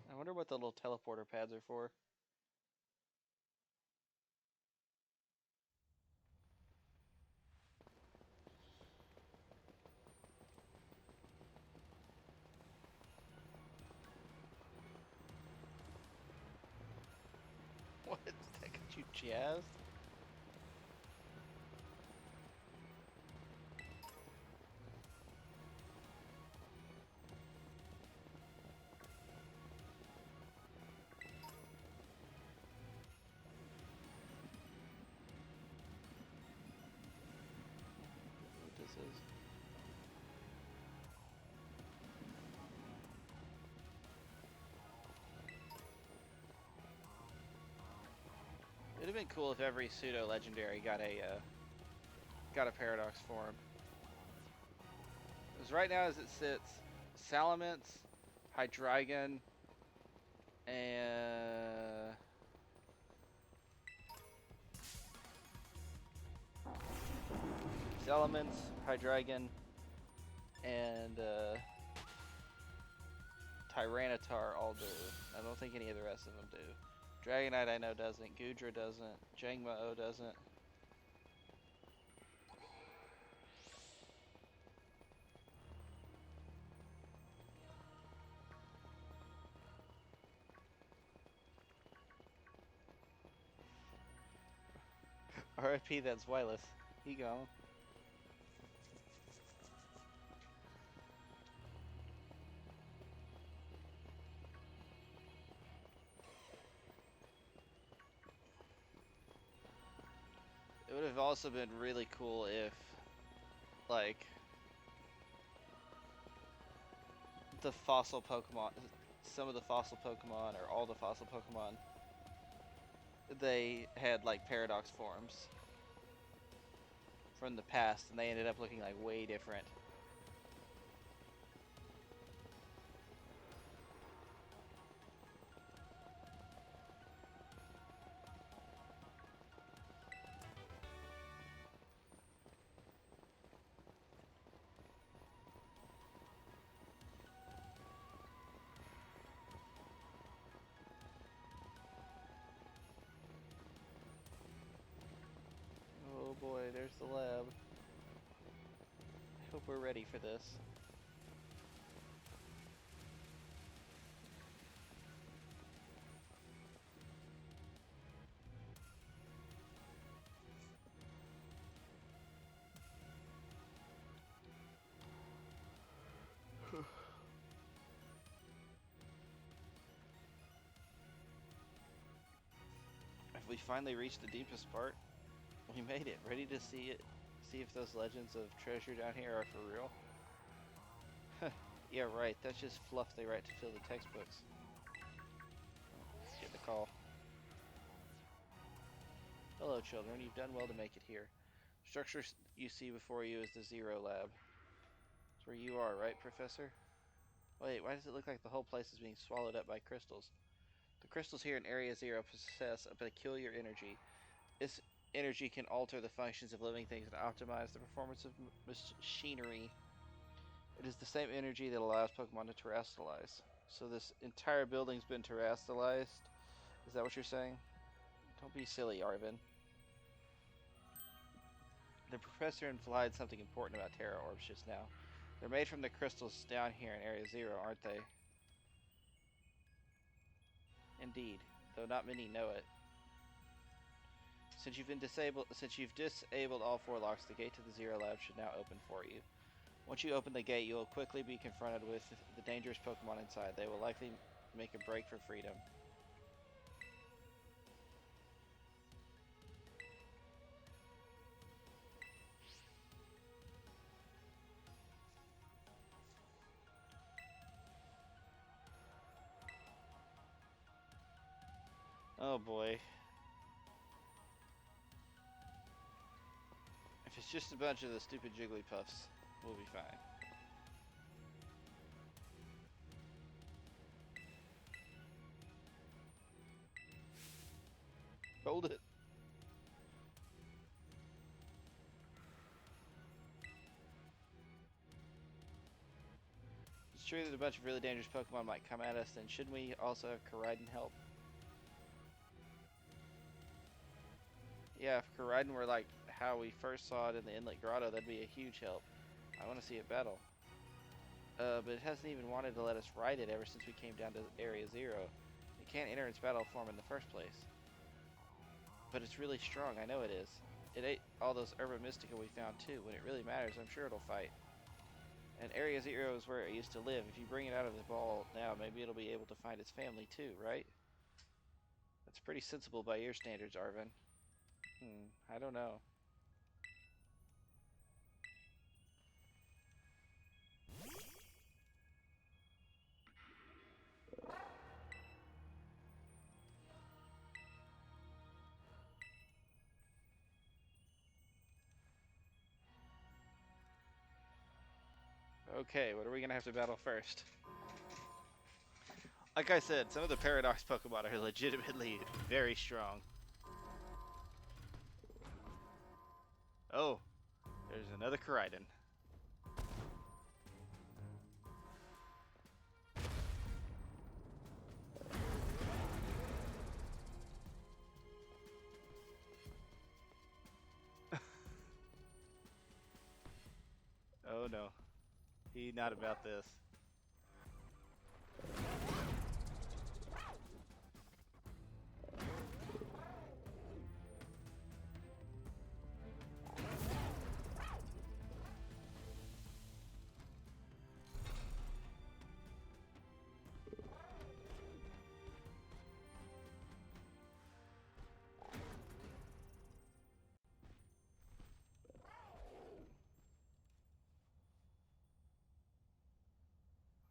I wonder what the little teleporter pads are for. What? That got you jazzed? been cool if every pseudo legendary got a paradox form. Because right now, as it sits, Salamence, Hydreigon, and Salamence, Hydreigon, and Tyranitar all do. I don't think any of the rest of them do. Dragonite I know doesn't. Goodra doesn't. Jangmo-O doesn't. RIP, that's Wireless. He gone. It would have also been really cool if, like, the fossil Pokemon, some of the fossil Pokemon, or all the fossil Pokemon, they had, like, paradox forms from the past, and they ended up looking, like, way different. Oh boy, there's the lab. I hope we're ready for this. Have we finally reached the deepest part? We made it. Ready to see it? See if those legends of treasure down here are for real? Yeah, right. That's just fluff they write to fill the textbooks. Let's get the call. Hello, children. You've done well to make it here. Structure you see before you is the Zero Lab. It's where you are, right, Professor? Wait, why does it look like the whole place is being swallowed up by crystals? The crystals here in Area Zero possess a peculiar energy. This energy can alter the functions of living things and optimize the performance of machinery. It is the same energy that allows Pokemon to terrestrialize. So this entire building's been terrestrialized? Is that what you're saying? Don't be silly, Arvin. The professor implied something important about Terra Orbs just now. They're made from the crystals down here in Area Zero, aren't they? Indeed, though not many know it. Since you've disabled all 4 locks, the gate to the Zero Lab should now open for you. Once you open the gate, you will quickly be confronted with the dangerous Pokemon inside. They will likely make a break for freedom. Oh boy. If it's just a bunch of the stupid Jigglypuffs, we'll be fine. Hold it. It's true that a bunch of really dangerous Pokemon might come at us, then shouldn't we also have Koraidon help? Yeah, if Koraidon were like how we first saw it in the Inlet Grotto, that'd be a huge help. I want to see it battle. But it hasn't even wanted to let us ride it ever since we came down to Area Zero. It can't enter its battle form in the first place. But it's really strong, I know it is. It ate all those Herba Mystica we found too. When it really matters, I'm sure it'll fight. And Area Zero is where it used to live. If you bring it out of the ball now, maybe it'll be able to find its family too, right? That's pretty sensible by your standards, Arvin. I don't know. Okay, what are we gonna have to battle first? Like I said, some of the Paradox Pokemon are legitimately very strong. Oh, there's another Koraidon. Oh no, he not about this.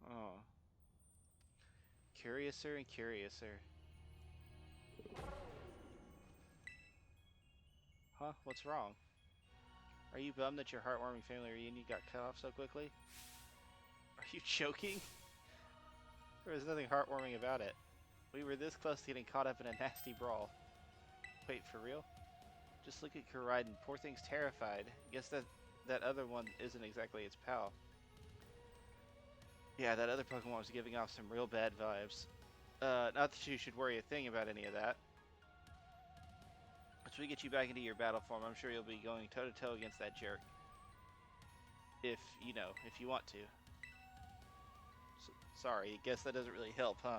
Oh. Curiouser and curiouser. Huh? What's wrong? Are you bummed that your heartwarming family reunion got cut off so quickly? Are you joking? There was nothing heartwarming about it. We were this close to getting caught up in a nasty brawl. Wait, for real? Just look at Koraidon. Poor thing's terrified. Guess that other one isn't exactly its pal. Yeah, that other Pokemon was giving off some real bad vibes. Not that you should worry a thing about any of that. Once we get you back into your battle form, I'm sure you'll be going toe-to-toe against that jerk. If you want to. Sorry, I guess that doesn't really help, huh?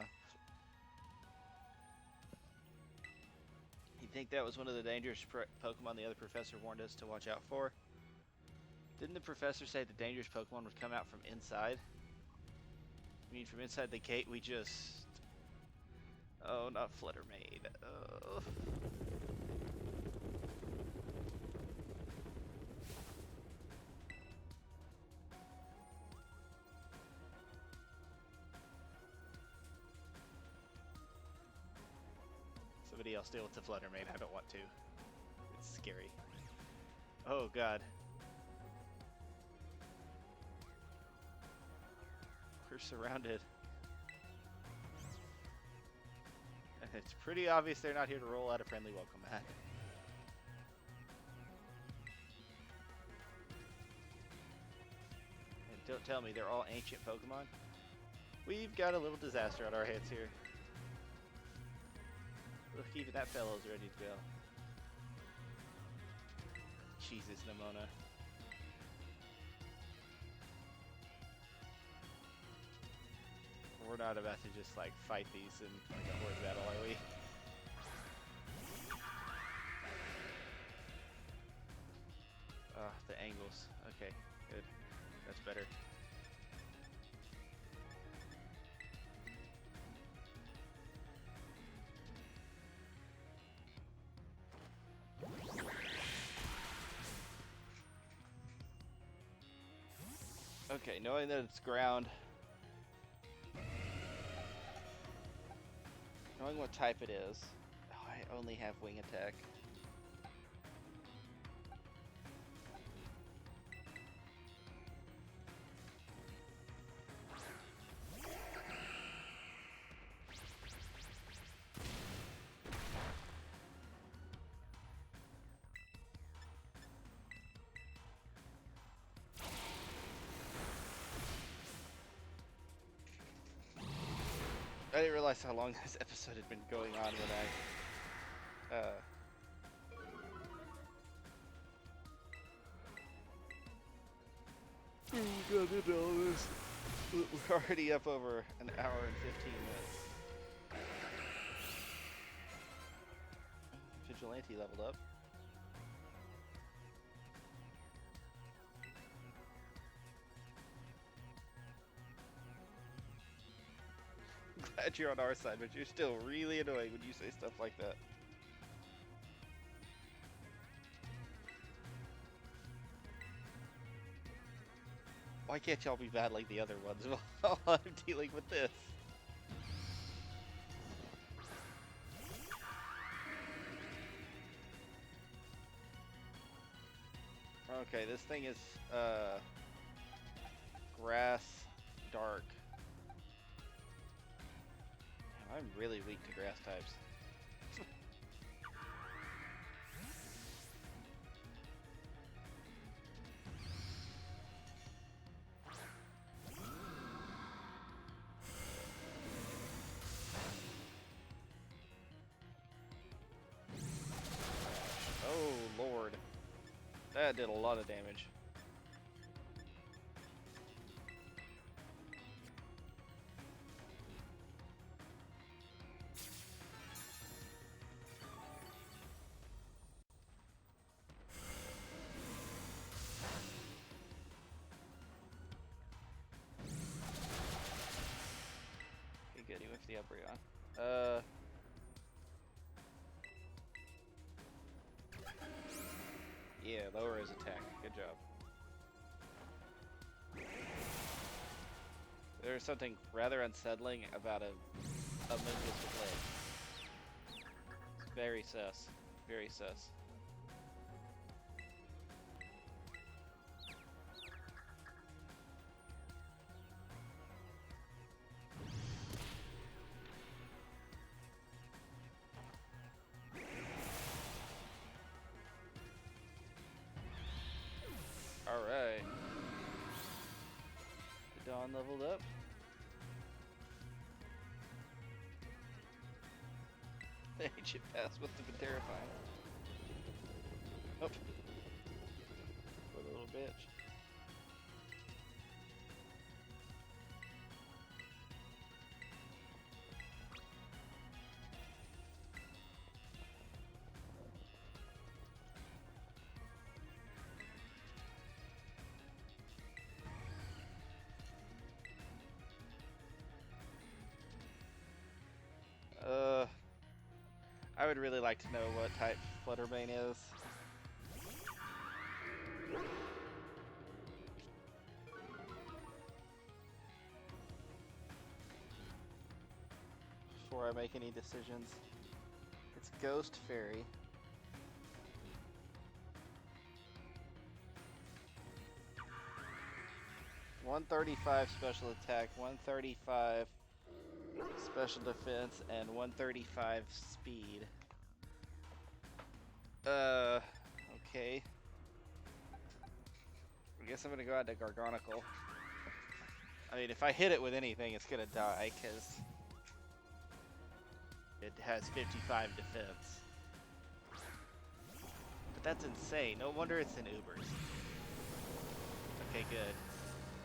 You think that was one of the dangerous Pokemon the other professor warned us to watch out for? Didn't the professor say the dangerous Pokemon would come out from inside? I mean, from inside the gate we just... Oh, not Fluttermane. Oh. Somebody else deal with the Fluttermane. I don't want to. It's scary. Oh, God. We're surrounded. And it's pretty obvious they're not here to roll out a friendly welcome mat. And don't tell me they're all ancient Pokemon. We've got a little disaster on our hands here. Look, even that fellow's ready to go. Jesus, Nimona. We're not about to just like fight these in like a horde battle, are we? The angles. Okay, good. That's better. Okay, knowing that it's ground, knowing what type it is. Oh, I only have wing attack. I didn't realize how long this episode had been going on when I, We're already up over an hour and 15 minutes. Vigilante leveled up. Glad you're on our side, but you're still really annoying when you say stuff like that. Why can't y'all be bad like the other ones while I'm dealing with this? Okay, this thing is, Grass, dark. Damn, I'm really weak to grass types. Oh, Lord. That did a lot of damage. Okay, good. He went for the Umbreon. Yeah, lower his attack. Good job. There's something rather unsettling about a Mungus with legs. It's very sus. Very sus. Alright. The Dawn leveled up. The ancient past must have been terrifying. Oh. What a little bitch. I would really like to know what type Flutterbane is. Before I make any decisions. It's Ghost Fairy. $135 special attack, 135 special defense, and 135 speed. Okay. I guess I'm gonna go out to Gargonicle. I mean, if I hit it with anything, it's gonna die, because it has 55 defense. But that's insane. No wonder it's in Ubers. Okay, good.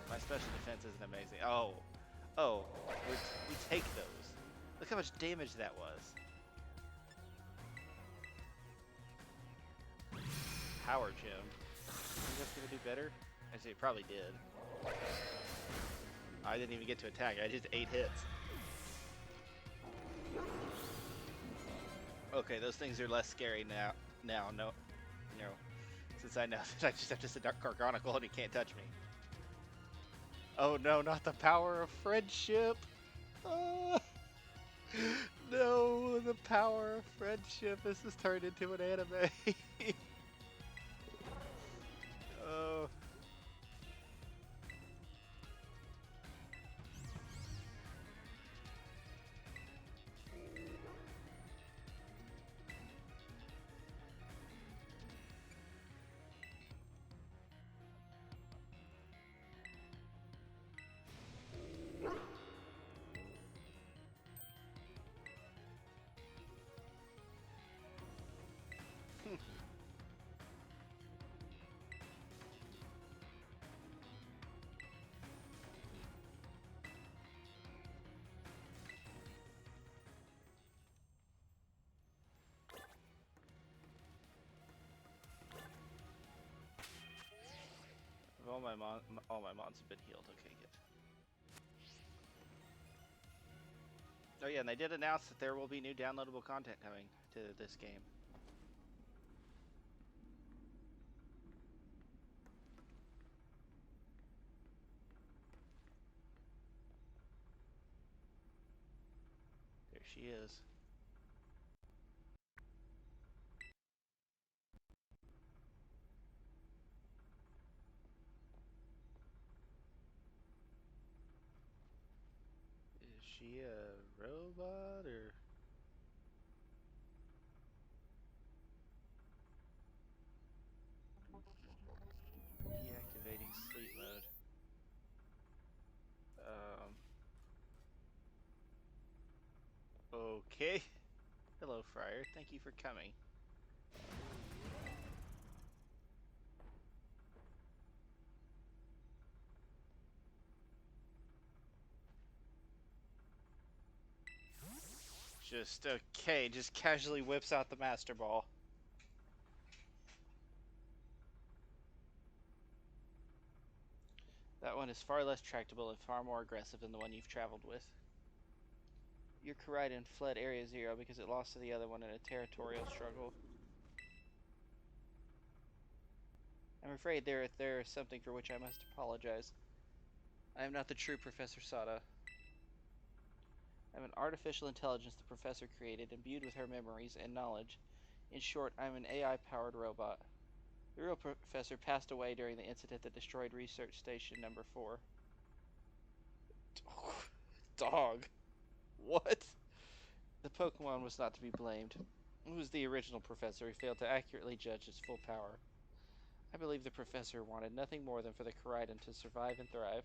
My special defense isn't amazing. Oh. Oh. We take those. Look how much damage that was. Power Gem. Think that's gonna do better? Actually, it probably did. I didn't even get to attack. I did 8 hits. Okay, those things are less scary now. No. Since I know that I just have to sit Dark Gargonicle and he can't touch me. Oh no, not the power of friendship! No, the power of friendship. This has turned into an anime. Oh. All my mons have been healed. Okay, good. Oh yeah, and they did announce that there will be new downloadable content coming to this game. There she is. she a robot or deactivating sleep mode? Um. Okay. Hello, Friar. Thank you for coming. Just okay. Just casually whips out the Master Ball. That one is far less tractable and far more aggressive than the one you've traveled with. Your Koraidon fled Area Zero because it lost to the other one in a territorial struggle. I'm afraid there is something for which I must apologize. I am not the true Professor Sada. I'm an artificial intelligence the Professor created, imbued with her memories and knowledge. In short, I'm an AI-powered robot. The real Professor passed away during the incident that destroyed Research Station Number 4. Dog. What? The Pokemon was not to be blamed. It was the original Professor who failed to accurately judge its full power. I believe the Professor wanted nothing more than for the Koraidon to survive and thrive.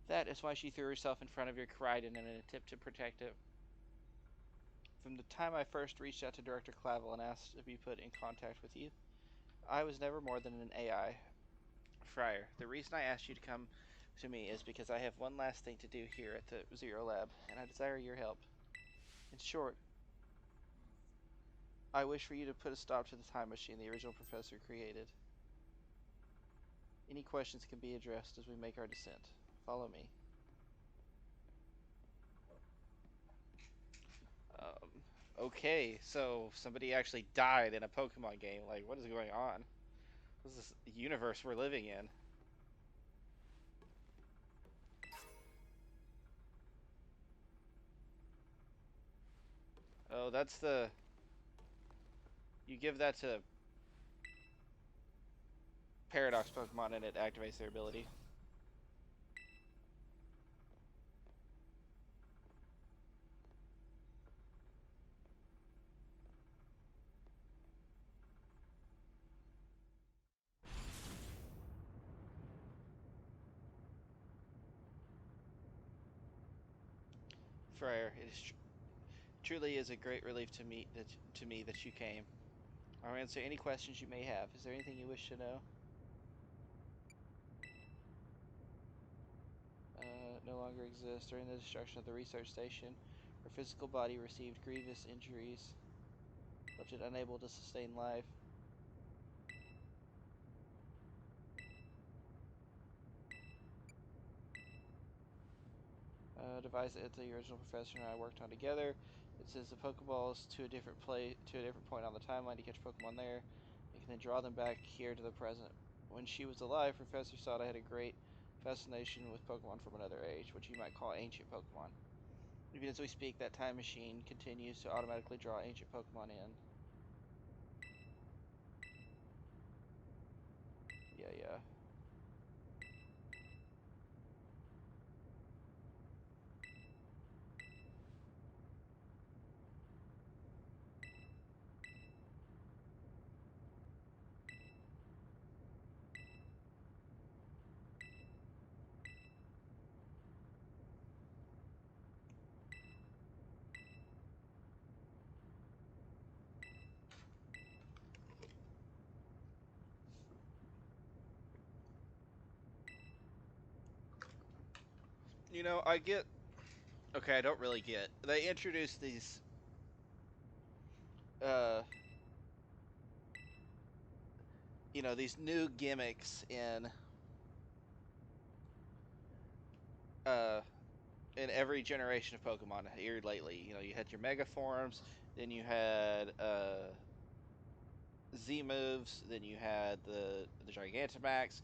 That is why she threw herself in front of your Koraidon in an attempt to protect it. From the time I first reached out to Director Clavel and asked to be put in contact with you, I was never more than an AI. Friar, the reason I asked you to come to me is because I have one last thing to do here at the Zero Lab, and I desire your help. In short, I wish for you to put a stop to the time machine the original Professor created. Any questions can be addressed as we make our descent. Follow me. Okay, so somebody actually died in a Pokemon game. Like, what is going on? What is this universe we're living in? Oh, that's the... You give that to Paradox Pokemon and it activates their ability. Friar, it is truly is a great relief to me that you came. I'll answer any questions you may have. Is there anything you wish to know? No longer exists. During the destruction of the research station, her physical body received grievous injuries, left it unable to sustain life. Device that the original Professor and I worked on together. It sends the Pokeballs to a different point on the timeline to catch Pokemon there. It can then draw them back here to the present. When she was alive, Professor Sada had a great fascination with Pokemon from another age, which you might call ancient Pokemon. Even as we speak, that time machine continues to automatically draw ancient Pokemon in. Yeah, yeah. You know, I get. Okay, I don't really get. They introduced these. Uh, these new gimmicks uh in every generation of Pokemon here lately. You had your Mega Forms, then you had Z moves, then you had the Gigantamax,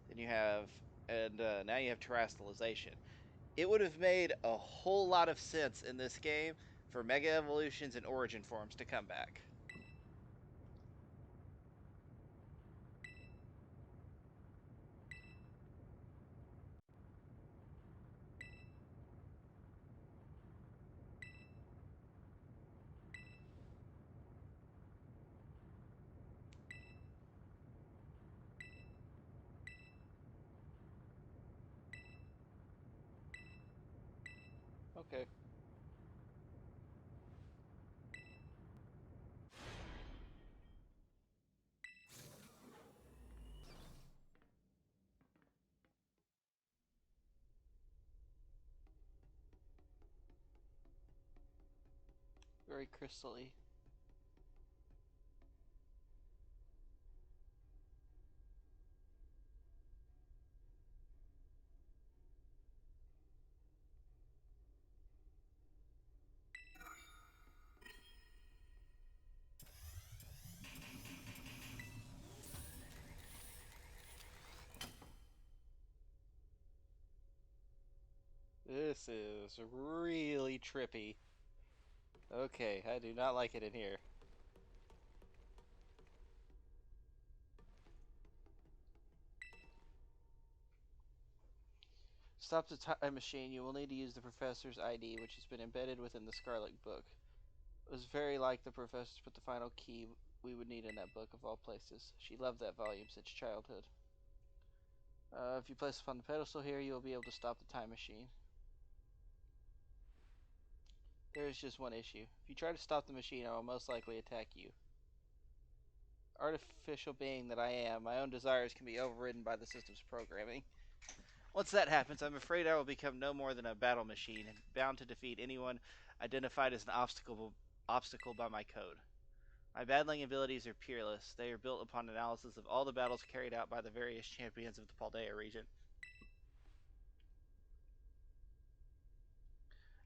then you have and now you have Terastallization. It would have made a whole lot of sense in this game for Mega Evolutions and Origin Forms to come back. Okay. Very crystally. This is really trippy. Okay, I do not like it in here. Stop the time machine. You will need to use the professor's ID, which has been embedded within the Scarlet book. It was very like the professor's put the final key we would need in that book of all places. She loved that volume since childhood. If you place it on the pedestal here, you will be able to stop the time machine. There is just one issue. If you try to stop the machine, I will most likely attack you. Artificial being that I am, my own desires can be overridden by the system's programming. Once that happens, I'm afraid I will become no more than a battle machine, and bound to defeat anyone identified as an obstacle by my code. My battling abilities are peerless. They are built upon analysis of all the battles carried out by the various champions of the Paldea region.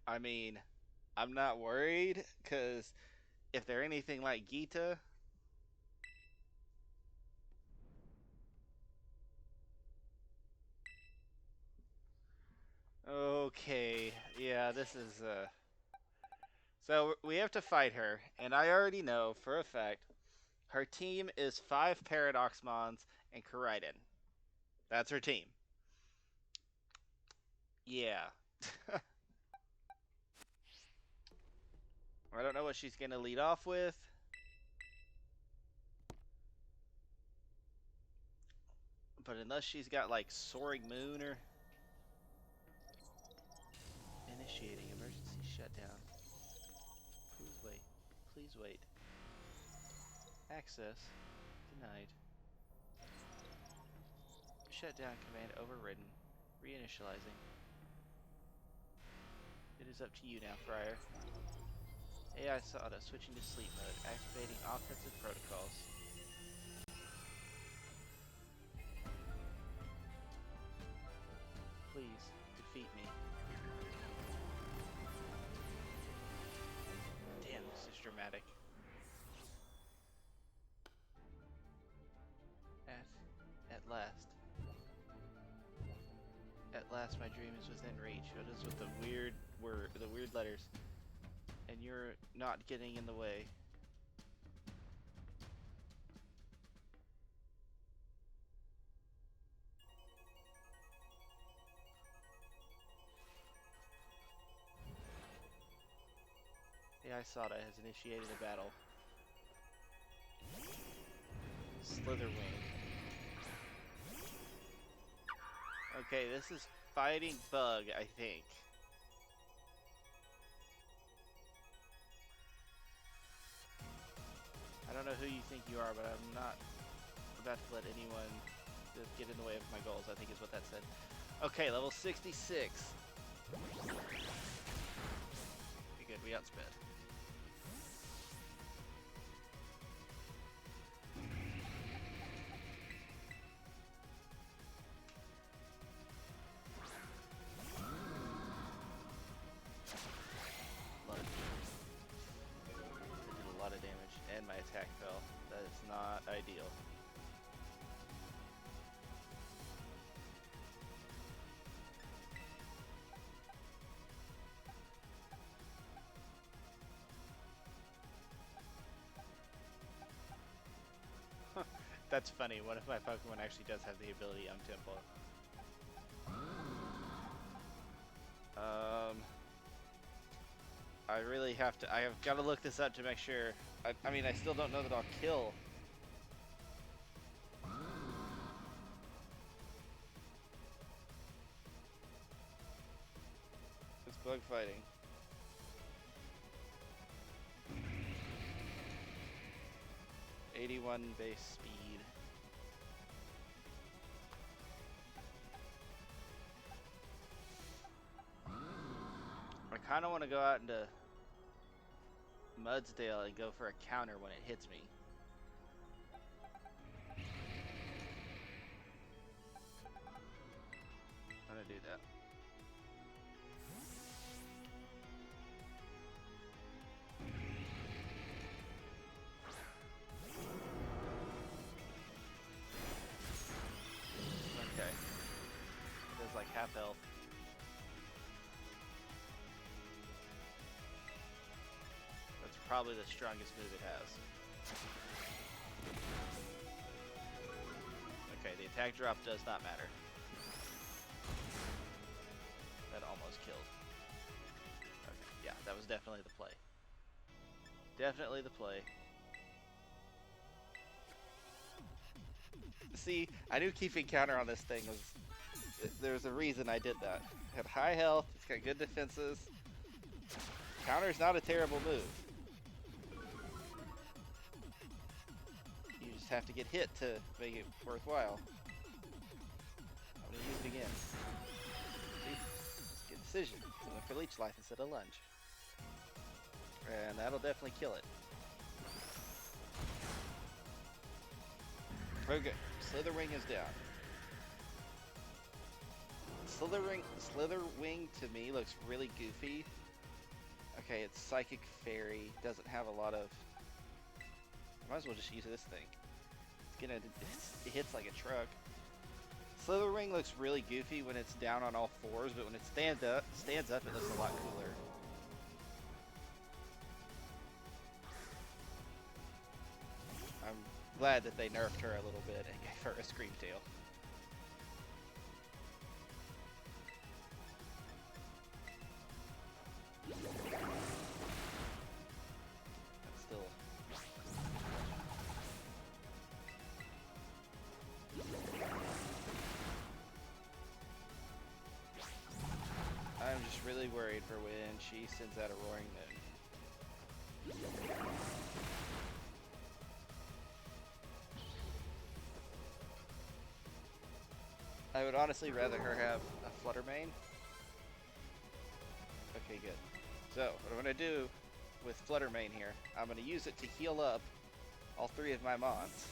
I mean, I'm not worried, because if they're anything like Gita... Okay, yeah, this is, So we have to fight her, and I already know, for a fact, her team is 5 Paradoxmons and Koraidon. That's her team. Yeah. I don't know what she's going to lead off with. But unless she's got, like, Soaring Moon or... Initiating emergency shutdown. Please wait. Please wait. Access denied. Shutdown command overridden. Reinitializing. It is up to you now, Friar. AI Sawda switching to sleep mode, activating offensive protocols. Please, defeat me. Damn, this is dramatic. At last. At last, my dream is within reach. What is with the weird letters? And you're not getting in the way. AI Sawda has initiated a battle. Slitherwing. Okay, this is fighting Bug, I think. I don't know who you think you are, but I'm not about to let anyone get in the way of my goals, I think is what that said. Okay, level 66. Okay, good, we outsped. And my attack fell. That is not ideal. That's funny. One of my Pokemon actually does have the ability Tempo. I really have to. I have got to look this up to make sure. I mean, I still don't know that I'll kill. This bug fighting. .81 base speed. I kind of want to go out into Mudsdale and go for a counter when it hits me. I'm gonna do that. Okay. There's like half health. That's probably the strongest move it has. Okay, the attack drop does not matter. That almost killed. Okay, yeah, that was definitely the play. Definitely the play. See, I knew keeping counter on this thing was... There's a reason I did that. It had high health, it's got good defenses. Counter's not a terrible move. You just have to get hit to make it worthwhile. I'm gonna use it again. See? Good decision. So I went for leech life instead of lunge. And that'll definitely kill it. Okay, Slitherwing is down. Slitherwing to me looks really goofy. Okay, it's Psychic Fairy, doesn't have a lot of... I might as well just use this thing. It hits like a truck. Slitherwing looks really goofy when it's down on all fours, but when it stands up, it looks a lot cooler. I'm glad that they nerfed her a little bit and gave her a Scream Tail. That's still... I'm just really worried for when she sends out a Roaring Moon. I would honestly rather her have a Flutter Mane. Okay, good. So, what I'm going to do with Flutter Mane here, I'm going to use it to heal up all three of my Mons,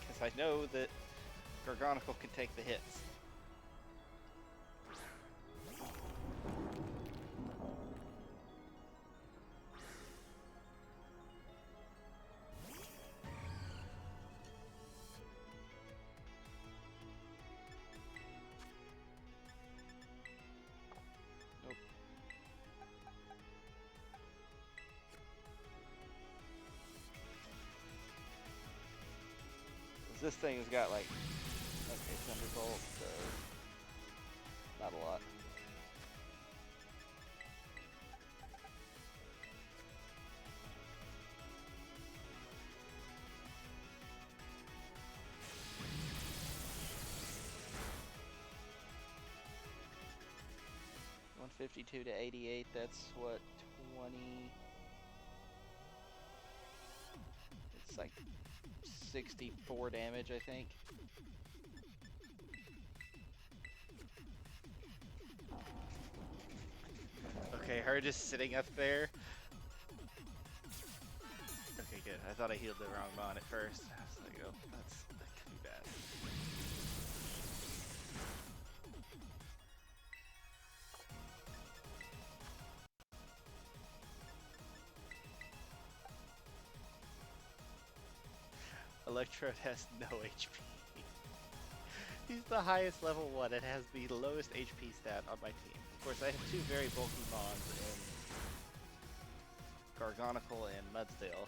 because I know that Gargonicle can take the hits. This thing has got like, okay, Thunderbolt, so not a lot. $152 to 88, that's what, 20, it's like 64 damage, I think. Okay, her just sitting up there. Okay, good. I thought I healed the wrong Mon at first. I was like, oh, that could be bad. Electrode has no HP. He's the highest level 1 and has the lowest HP stat on my team. Of course, I have two very bulky Mons in Gargonicle and Mudsdale.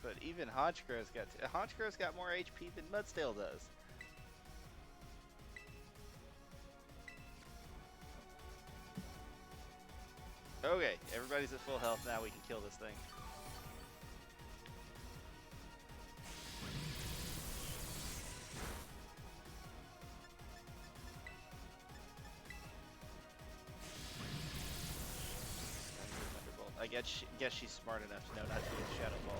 But even Honchkrow's got more HP than Mudsdale does. Okay, everybody's at full health now. We can kill this thing. I guess she's smart enough to know not to use Shadow Ball.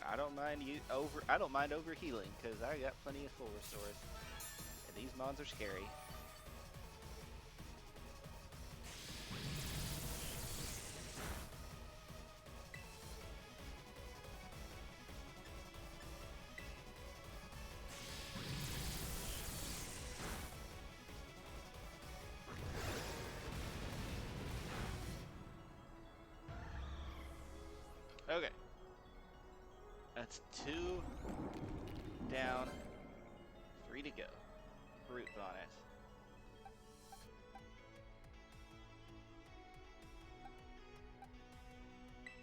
I don't mind overhealing because I got plenty of full restores, and these mons are scary. Okay. That's 2 down, 3 to go. Brute bonnet.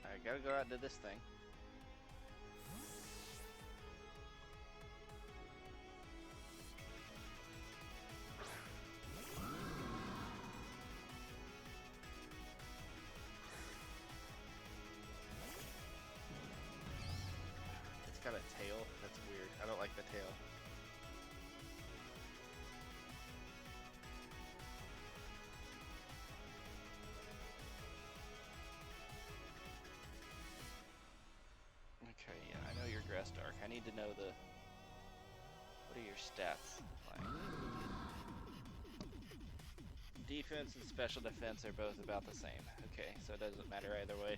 I gotta go out into this thing. Got a tail? That's weird. I don't like the tail. Okay, yeah, I know you're Grass Dark. I need to know the... What are your stats like? Defense and special defense are both about the same. Okay, so it doesn't matter either way.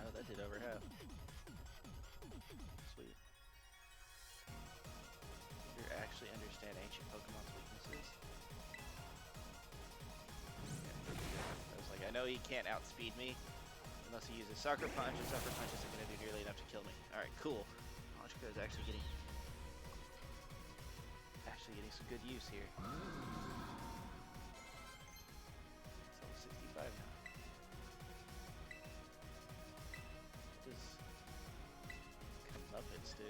Oh, that did over half. Sweet. You actually understand ancient Pokemon's weaknesses? Yeah. I was like, I know he can't outspeed me unless he uses Sucker Punch, and Sucker Punch isn't going to do nearly enough to kill me. Alright, cool. Honchkrow is actually getting some good use here. It's level 65 now. What does Comeuppance do?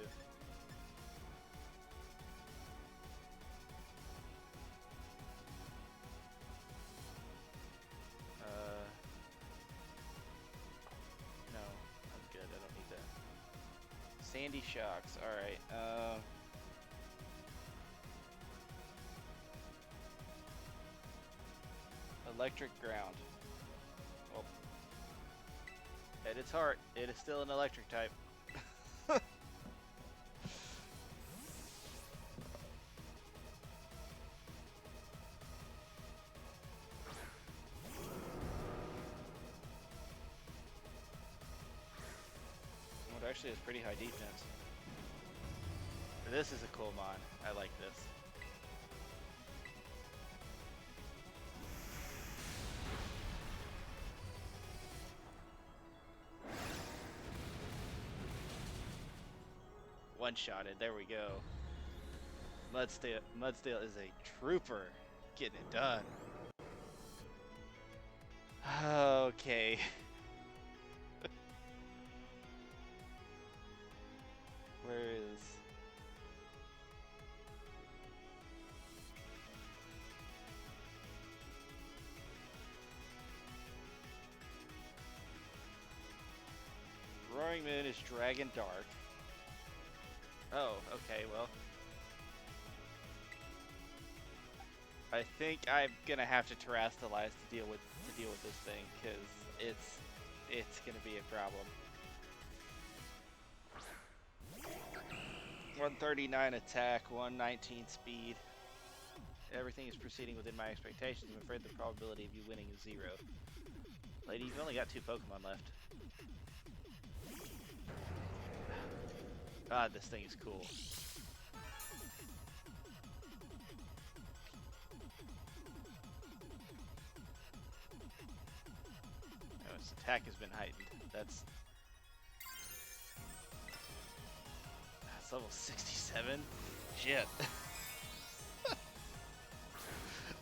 No, I'm good. I don't need that. Sandy Shocks. Alright, Electric Ground. Well, at its heart, it is still an electric type. It actually has pretty high defense. This is a cool mod. I like this. One-shotted. There we go. Mudsdale is a trooper. Getting it done. Okay. Where is... Roaring Moon is Dragon Dark. Oh, okay, well. I think I'm gonna have to terrestrialize to deal with this thing, because it's gonna be a problem. 139 attack, 119 speed. Everything is proceeding within my expectations. I'm afraid the probability of you winning is 0. Lady, you've only got 2 Pokemon left. God, this thing is cool. Oh, its attack has been heightened. That's level 67? Shit.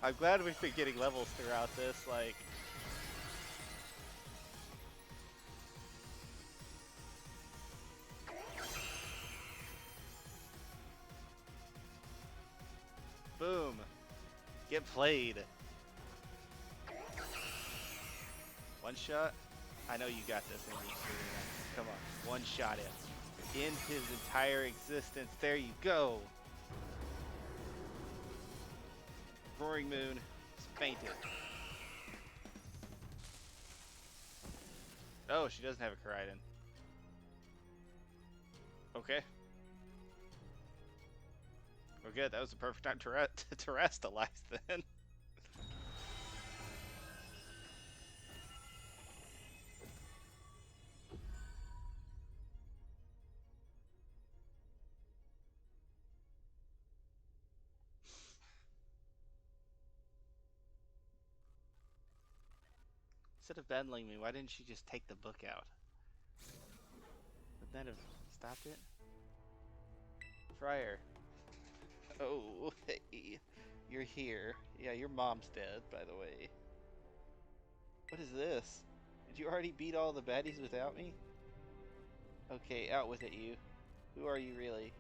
I'm glad we've been getting levels throughout this, like... Boom. Get played. One shot? I know you got this thing. Come on. One shot him. In his entire existence. There you go. Roaring Moon is fainted. Oh, she doesn't have a Koraidon. Okay. We're good. That was the perfect time to terrestrialize then. Instead of bending me, why didn't she just take the book out? Would that have stopped it? Friar. Oh, hey. You're here. Yeah, your mom's dead, by the way. What is this? Did you already beat all the baddies without me? Okay, out with it, you. Who are you really?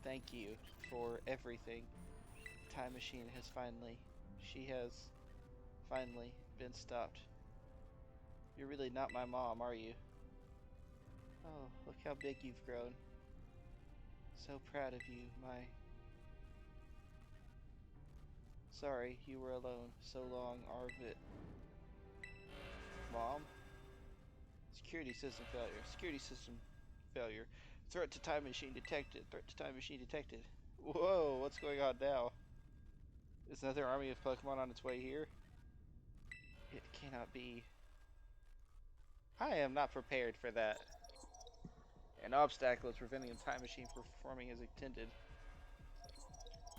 Thank you for everything. Time machine has finally... She has finally been stopped. You're really not my mom, are you? Oh, look how big you've grown. So proud of you, my... Sorry, you were alone. So long, Arvit. Mom? Security system failure. Security system failure. Threat to time machine detected. Threat to time machine detected. Whoa, what's going on now? Is another army of Pokemon on its way here? It cannot be. I am not prepared for that. An obstacle is preventing the time machine from performing as intended.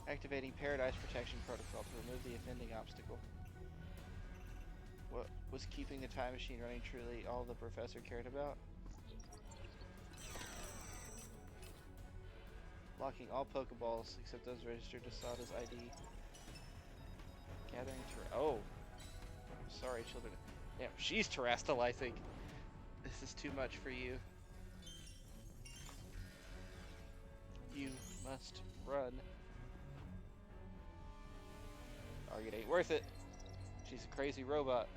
Activating Paradise Protection Protocol to remove the offending obstacle. What was keeping the time machine running truly all the professor cared about? Locking all Pokeballs except those registered to Sada's ID. Gathering oh. Sorry, children. Damn, she's terrestrializing. This is too much for you. You must run. Target ain't worth it. She's a crazy robot.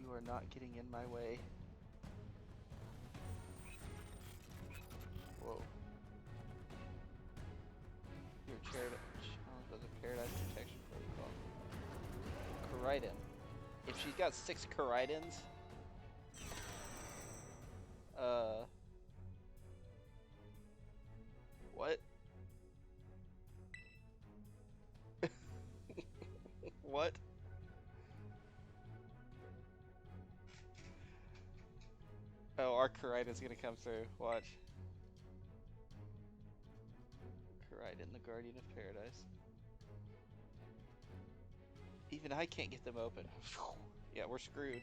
You are not getting in my way. Whoa. Your challenge of the Paradise Protection Protocol. Koraidon. If she's got 6 Koraidons, what? What? Oh, our Koraidon's gonna come through. Watch. Koraidon, the Guardian of Paradise. Even I can't get them open. Yeah, we're screwed.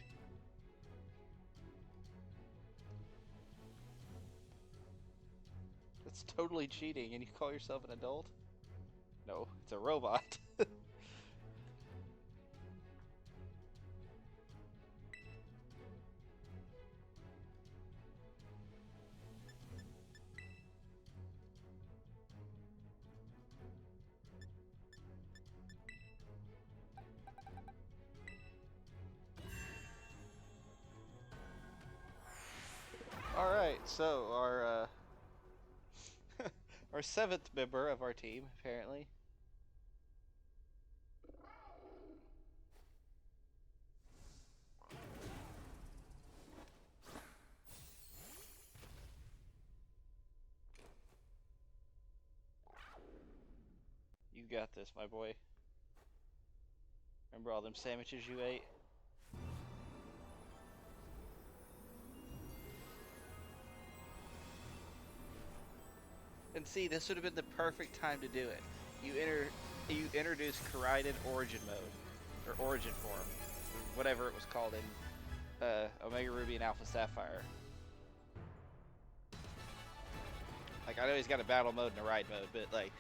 That's totally cheating, and you call yourself an adult? No, it's a robot. Alright, so our our 7th member of our team, apparently. You got this, my boy. Remember all them sandwiches you ate? And see, this would have been the perfect time to do it. You introduce Koraidon Origin Mode, or Origin Form, or whatever it was called in Omega Ruby and Alpha Sapphire. Like, I know he's got a battle mode and a ride mode, but like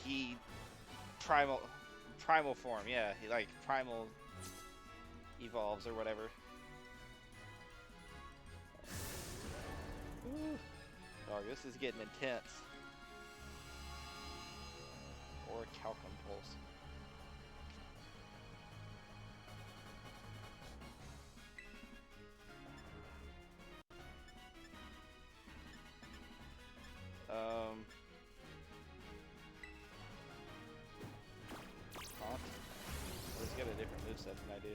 he primal Primal form, yeah. He, like, primal evolves or whatever. Ooh. Dog, this is getting intense. Or Calcum Pulse. Taunt. Oh, he's got a different moveset than I do.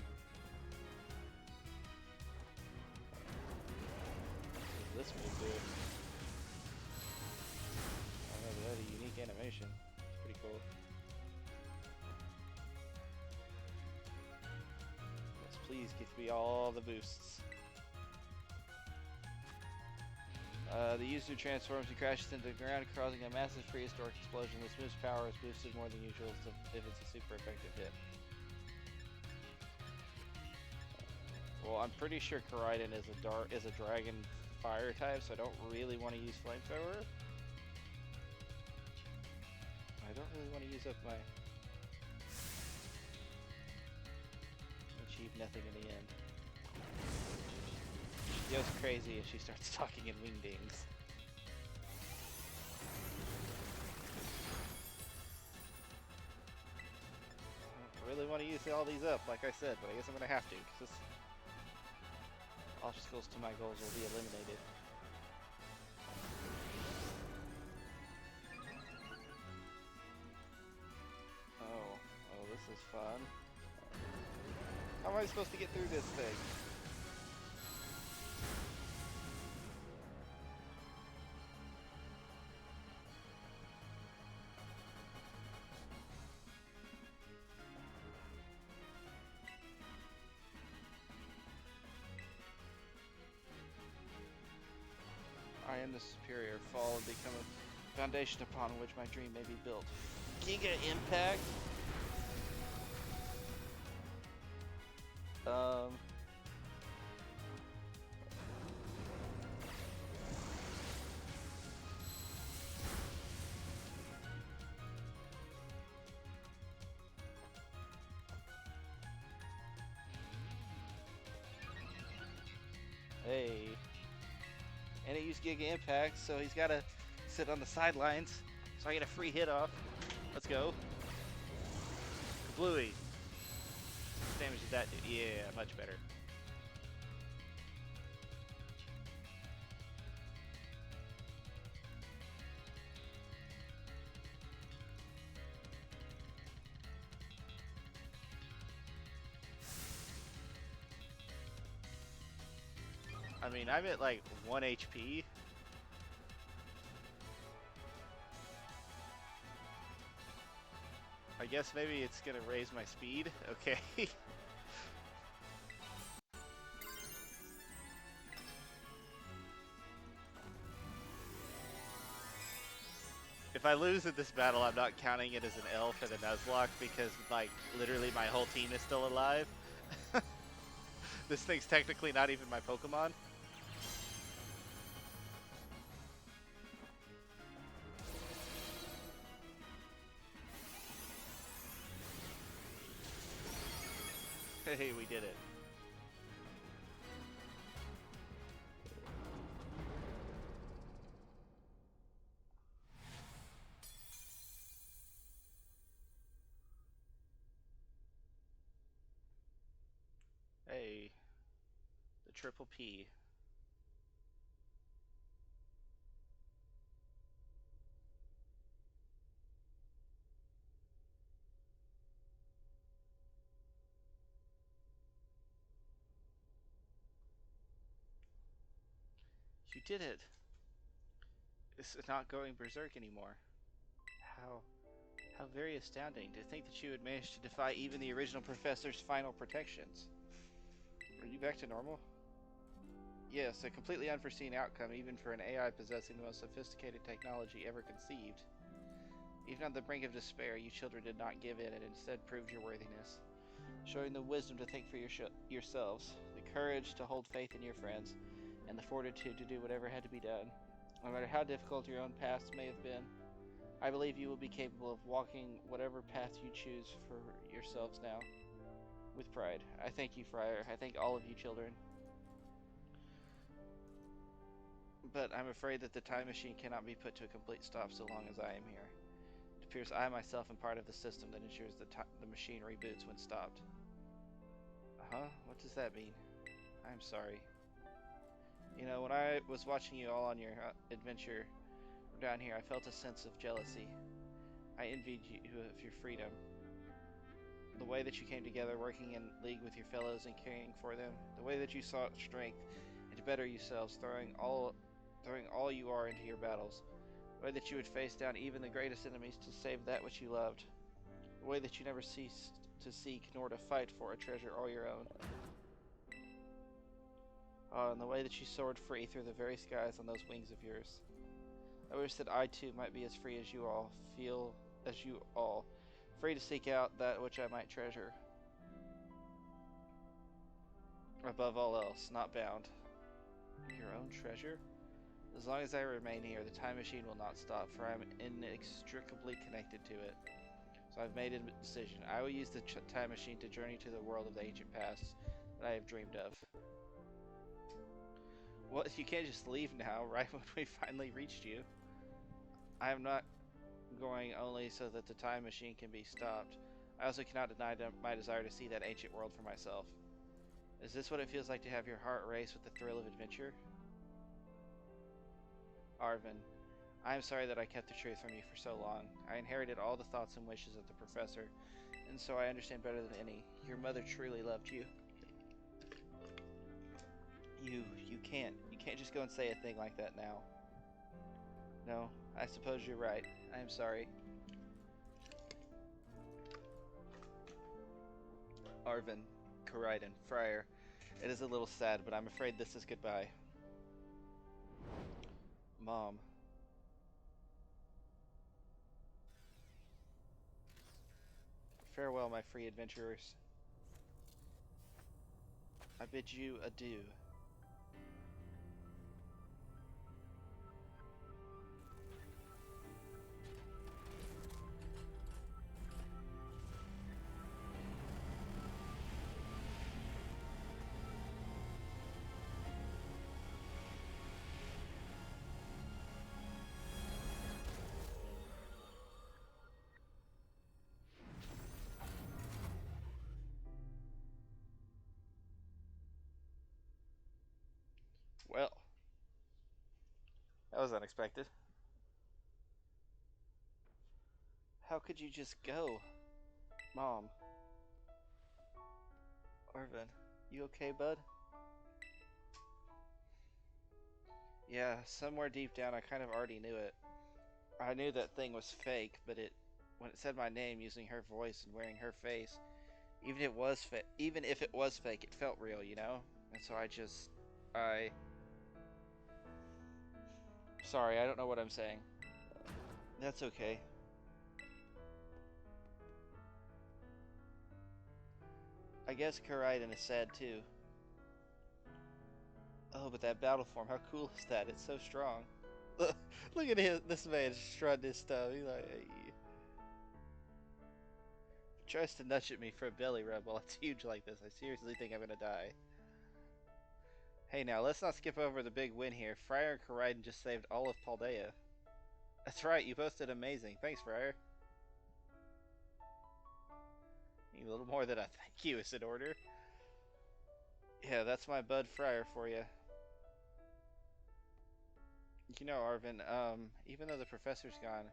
What does this move do? I don't know, but that had a unique animation. It's pretty cool. Yes, please give me all the boosts. The user transforms and crashes into the ground, causing a massive prehistoric explosion. This move's power is boosted more than usual if it's a super effective hit. Well, I'm pretty sure Koraidon is a dragon fire type, so I don't really want to use flamethrower. I don't really want to use up my... achieve nothing in the end. She goes crazy if she starts talking in wingdings. I don't really want to use all these up, like I said, but I guess I'm going to have to, because obstacles to my goals will be eliminated. Oh, this is fun. How am I supposed to get through this thing? I am the superior. Fall and become a foundation upon which my dream may be built. Giga Impact? Hey. And he used Giga Impact, so he's got to sit on the sidelines. So I get a free hit off. Let's go. Kablooey. What damage did that do? Yeah, much better. I mean, I'm at like 1 HP. I guess maybe it's gonna raise my speed. Okay. If I lose in this battle, I'm not counting it as an L for the Nuzlocke because, like, literally my whole team is still alive. This thing's technically not even my Pokemon. Hey, we did it. Hey, the triple P. You did it. It's not going berserk anymore. How very astounding to think that you had managed to defy even the original professor's final protections. Are you back to normal? Yes, a completely unforeseen outcome even for an AI possessing the most sophisticated technology ever conceived. Even on the brink of despair, you children did not give in and instead proved your worthiness, showing the wisdom to think for yourselves, the courage to hold faith in your friends, and the fortitude to do whatever had to be done. No matter how difficult your own past may have been, I believe you will be capable of walking whatever path you choose for yourselves now. With pride. I thank you, Friar. I thank all of you children. But I'm afraid that the time machine cannot be put to a complete stop so long as I am here. It appears I myself am part of the system that ensures the machine reboots when stopped. Huh? What does that mean? I'm sorry. You know, when I was watching you all on your adventure down here, I felt a sense of jealousy. I envied you of your freedom. The way that you came together, working in league with your fellows and caring for them. The way that you sought strength and to better yourselves, throwing all you are into your battles. The way that you would face down even the greatest enemies to save that which you loved. The way that you never ceased to seek nor to fight for a treasure all your own. Oh, and the way that you soared free through the very skies on those wings of yours. I wish that I too might be as free as you all, free to seek out that which I might treasure. Above all else, not bound. Your own treasure? As long as I remain here, the time machine will not stop, for I am inextricably connected to it. So I've made a decision. I will use the time machine to journey to the world of the ancient past that I have dreamed of. Well, you can't just leave now, right when we finally reached you. I am not going only so that the time machine can be stopped. I also cannot deny my desire to see that ancient world for myself. Is this what it feels like to have your heart race with the thrill of adventure? Arvin, I am sorry that I kept the truth from you for so long. I inherited all the thoughts and wishes of the professor, and so I understand better than any. Your mother truly loved you. You can't just go and say a thing like that now. No, I suppose you're right. I am sorry. Arvin, Koraiden, Friar. It is a little sad, but I'm afraid this is goodbye. Mom. Farewell, my free adventurers. I bid you adieu. Well, that was unexpected. How could you just go? Mom. Arvin, you okay, bud? Yeah, somewhere deep down I kind of already knew it. I knew that thing was fake, but when it said my name using her voice and wearing her face, even if it was fake, it felt real, you know? And so I sorry, I don't know what I'm saying. That's okay. I guess Koraiden is sad too. Oh, but that battle form, how cool is that? It's so strong. Look at this man strutting his stuff. He's like, hey. Tries to nudge at me for a belly rub while it's huge like this. I seriously think I'm gonna die. Hey now, let's not skip over the big win here. Friar and Koraiden just saved all of Paldea. That's right, you both did amazing. Thanks, Friar. A little more than a thank you is in order. Yeah, that's my bud Friar for you. You know, Arvin, even though the professor's gone,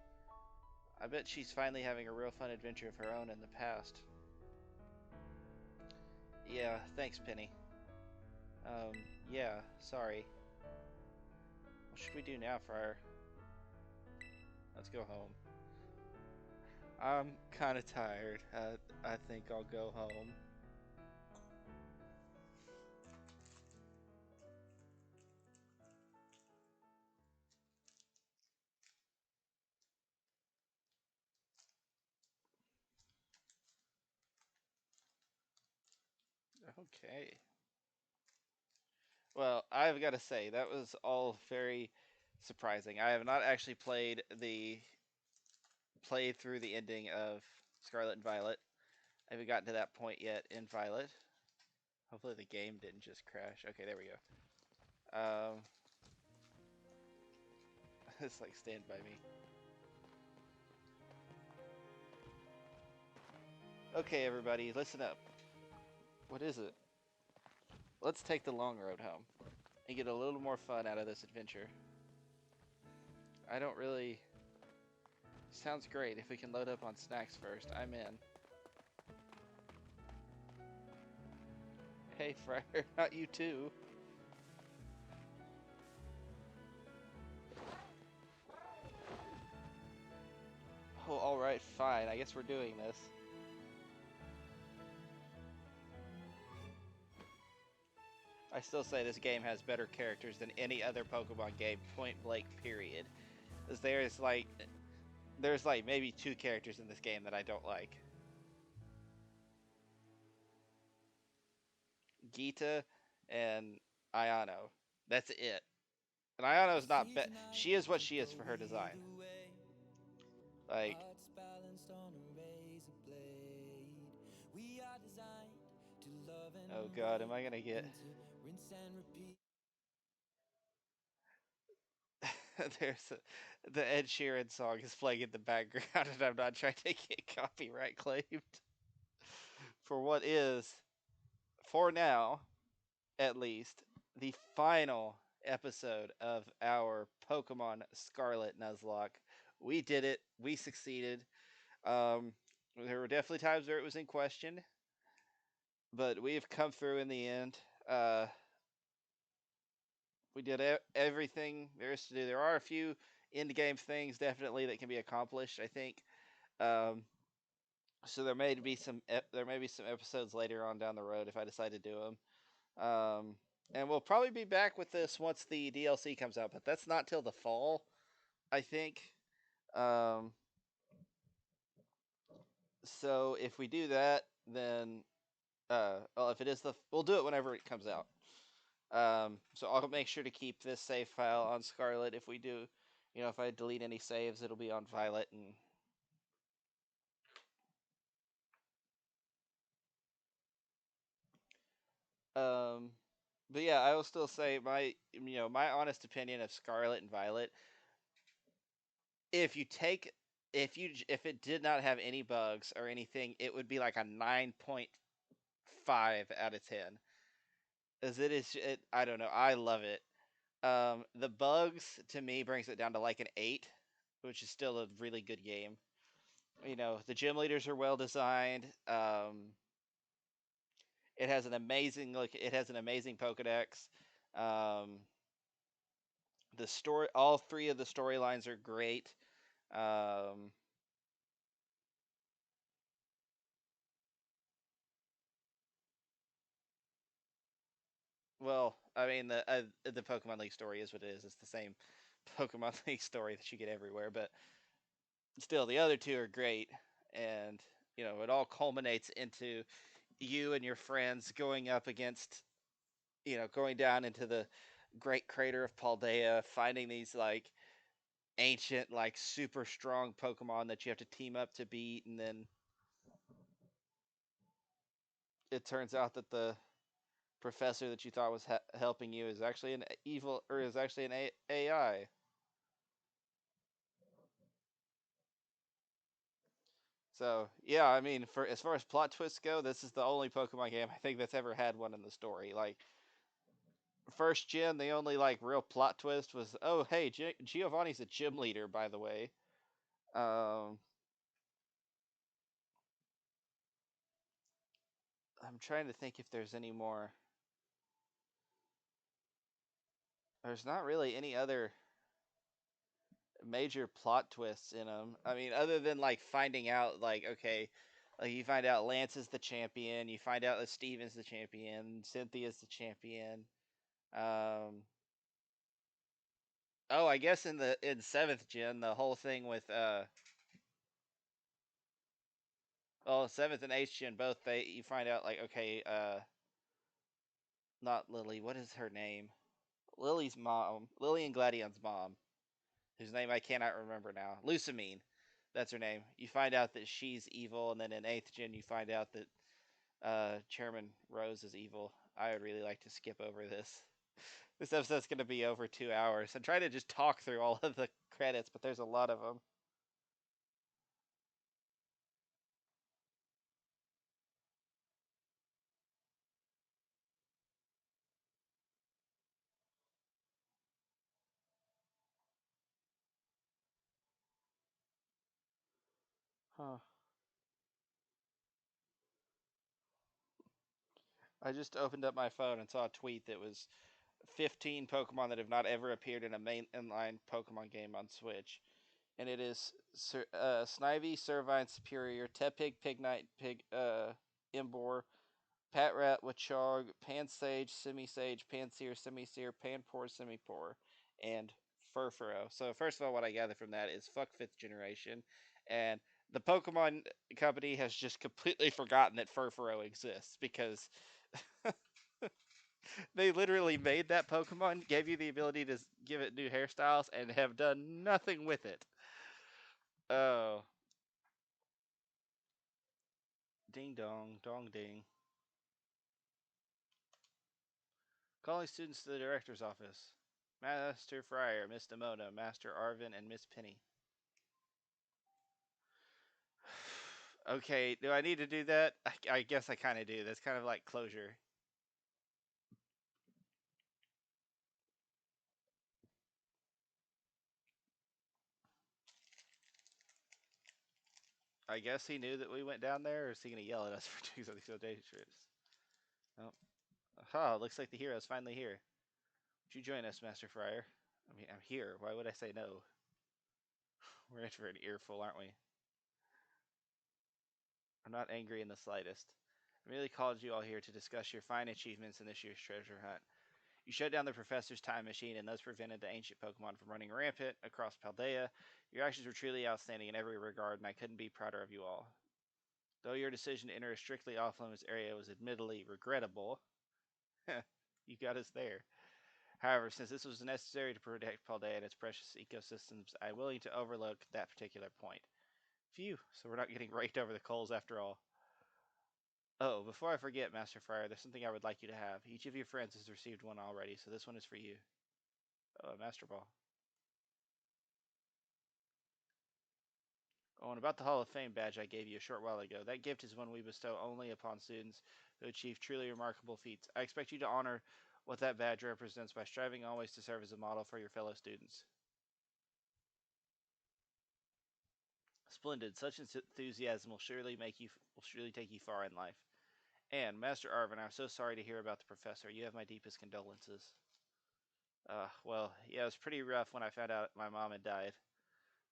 I bet she's finally having a real fun adventure of her own in the past. Yeah, thanks, Penny. Yeah, sorry. What should we do now, Friar? Let's go home. I'm kinda tired. I think I'll go home. Okay. Well, I've got to say, that was all very surprising. I have not actually played the played through the ending of Scarlet and Violet. I haven't gotten to that point yet in Violet. Hopefully the game didn't just crash. Okay, there we go. It's like Stand By Me. Okay, everybody, listen up. What is it? Let's take the long road home and get a little more fun out of this adventure. I don't really... Sounds great. If we can load up on snacks first, I'm in. Hey, Friar, not you too. Oh, alright, fine. I guess we're doing this. I still say this game has better characters than any other Pokemon game, point blank, period. As there's like maybe 2 characters in this game that I don't like. Gita and Ayano. That's it. And Ayano's not bad. She is what she is for her design. Like, oh god, am I gonna get... the Ed Sheeran song is playing in the background, and I'm not trying to get copyright claimed for what is, for now, at least, the final episode of our Pokemon Scarlet Nuzlocke. We did it. We succeeded. There were definitely times where it was in question, but we have come through in the end. We did everything there is to do. There are a few end-game things definitely that can be accomplished, I think. Um, so there may be some episodes later on down the road if I decide to do them. And we'll probably be back with this once the DLC comes out, but that's not till the fall, I think. So if we do that, then well, if it is we'll do it whenever it comes out. So I'll make sure to keep this save file on Scarlet. If we do, if I delete any saves, it'll be on Violet. And but yeah, I will still say my honest opinion of Scarlet and Violet. If it did not have any bugs or anything, it would be like a 9.5 out of 10. As I don't know, I love it. The bugs to me brings it down to like an 8, which is still a really good game. The gym leaders are well designed. It has an amazing Pokedex. The story, all 3 of the storylines are great. Well, I mean the Pokemon League story is what it is. It's the same Pokemon League story that you get everywhere, but still, the other 2 are great, and it all culminates into you and your friends going up against, going down into the Great Crater of Paldea, finding these like ancient, like super strong Pokemon that you have to team up to beat, and then it turns out that the professor that you thought was helping you is actually an evil, or is actually an AI. So yeah, I mean, for as far as plot twists go, this is the only Pokemon game I think that's ever had one in the story. Like, first gen, the only like real plot twist was, oh hey, Giovanni's a gym leader, by the way. I'm trying to think if there's any more. There's not really any other major plot twists in them. I mean, other than like finding out, like, okay, like you find out Lance is the champion, you find out that Steven's the champion, Cynthia's the champion. Oh, I guess in 7th gen, the whole thing with well, 7th and 8th gen both, you find out like, okay, not Lily, what is her name? Lily and Gladion's mom, whose name I cannot remember now. Lusamine. That's her name. You find out that she's evil, and then in 8th gen, you find out that Chairman Rose is evil. I would really like to skip over this. This episode's going to be over 2 hours. I'm trying to just talk through all of the credits, but there's a lot of them. Huh. I just opened up my phone and saw a tweet that was 15 Pokemon that have not ever appeared in a main inline Pokemon game on Switch. And it is Snivy, Servine, Superior, Tepig, Pignite, Imbor, Patrat, Wachog, Pansage, Simisage, Panseer, Semiseer, Panpour, Semipour, and Furfuro. So first of all, what I gather from that is fuck 5th generation, and the Pokemon company has just completely forgotten that Furfuro exists because they literally made that Pokemon, gave you the ability to give it new hairstyles, and have done nothing with it. Oh, ding dong, dong ding. Calling students to the director's office. Master Friar, Miss Demona, Master Arvin, and Miss Penny. Okay, do I need to do that? I guess I kind of do. That's kind of like closure. I guess he knew that we went down there, or is he going to yell at us for doing something so dangerous? Oh. Aha, looks like the hero's finally here. Would you join us, Master Friar? I mean, I'm here. Why would I say no? We're in for an earful, aren't we? I'm not angry in the slightest. I merely called you all here to discuss your fine achievements in this year's treasure hunt. You shut down the professor's time machine and thus prevented the ancient Pokemon from running rampant across Paldea. Your actions were truly outstanding in every regard, and I couldn't be prouder of you all. Though your decision to enter a strictly off-limits area was admittedly regrettable, you got us there. However, since this was necessary to protect Paldea and its precious ecosystems, I'm willing to overlook that particular point. Phew, so we're not getting raked over the coals after all. Oh, before I forget, Master Friar, there's something I would like you to have. Each of your friends has received one already, so this one is for you. Oh, a Master Ball. Oh, and about the Hall of Fame badge I gave you a short while ago. That gift is one we bestow only upon students who achieve truly remarkable feats. I expect you to honor what that badge represents by striving always to serve as a model for your fellow students. Splendid. Such enthusiasm will surely take you far in life. And Master Arvin, I'm so sorry to hear about the professor. You have my deepest condolences. Well, yeah, it was pretty rough when I found out my mom had died.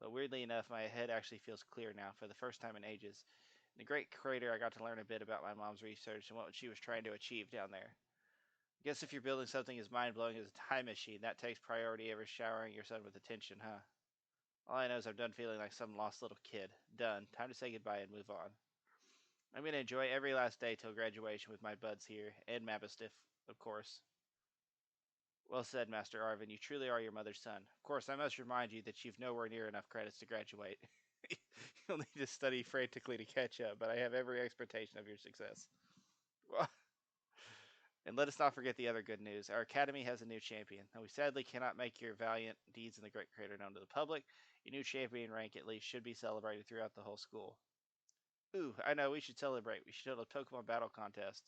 But weirdly enough, my head actually feels clear now for the first time in ages. In the Great Crater, I got to learn a bit about my mom's research and what she was trying to achieve down there. I guess if you're building something as mind blowing as a time machine, that takes priority over showering your son with attention, huh? All I know is I'm done feeling like some lost little kid. Done. Time to say goodbye and move on. I'm going to enjoy every last day till graduation with my buds here, and Mabistiff, of course. Well said, Master Arvin. You truly are your mother's son. Of course, I must remind you that you've nowhere near enough credits to graduate. You'll need to study frantically to catch up, but I have every expectation of your success. And let us not forget the other good news. Our academy has a new champion. Though we sadly cannot make your valiant deeds in the Great Crater known to the public, your new champion rank at least should be celebrated throughout the whole school. Ooh, I know, we should celebrate. We should hold a Pokemon battle contest.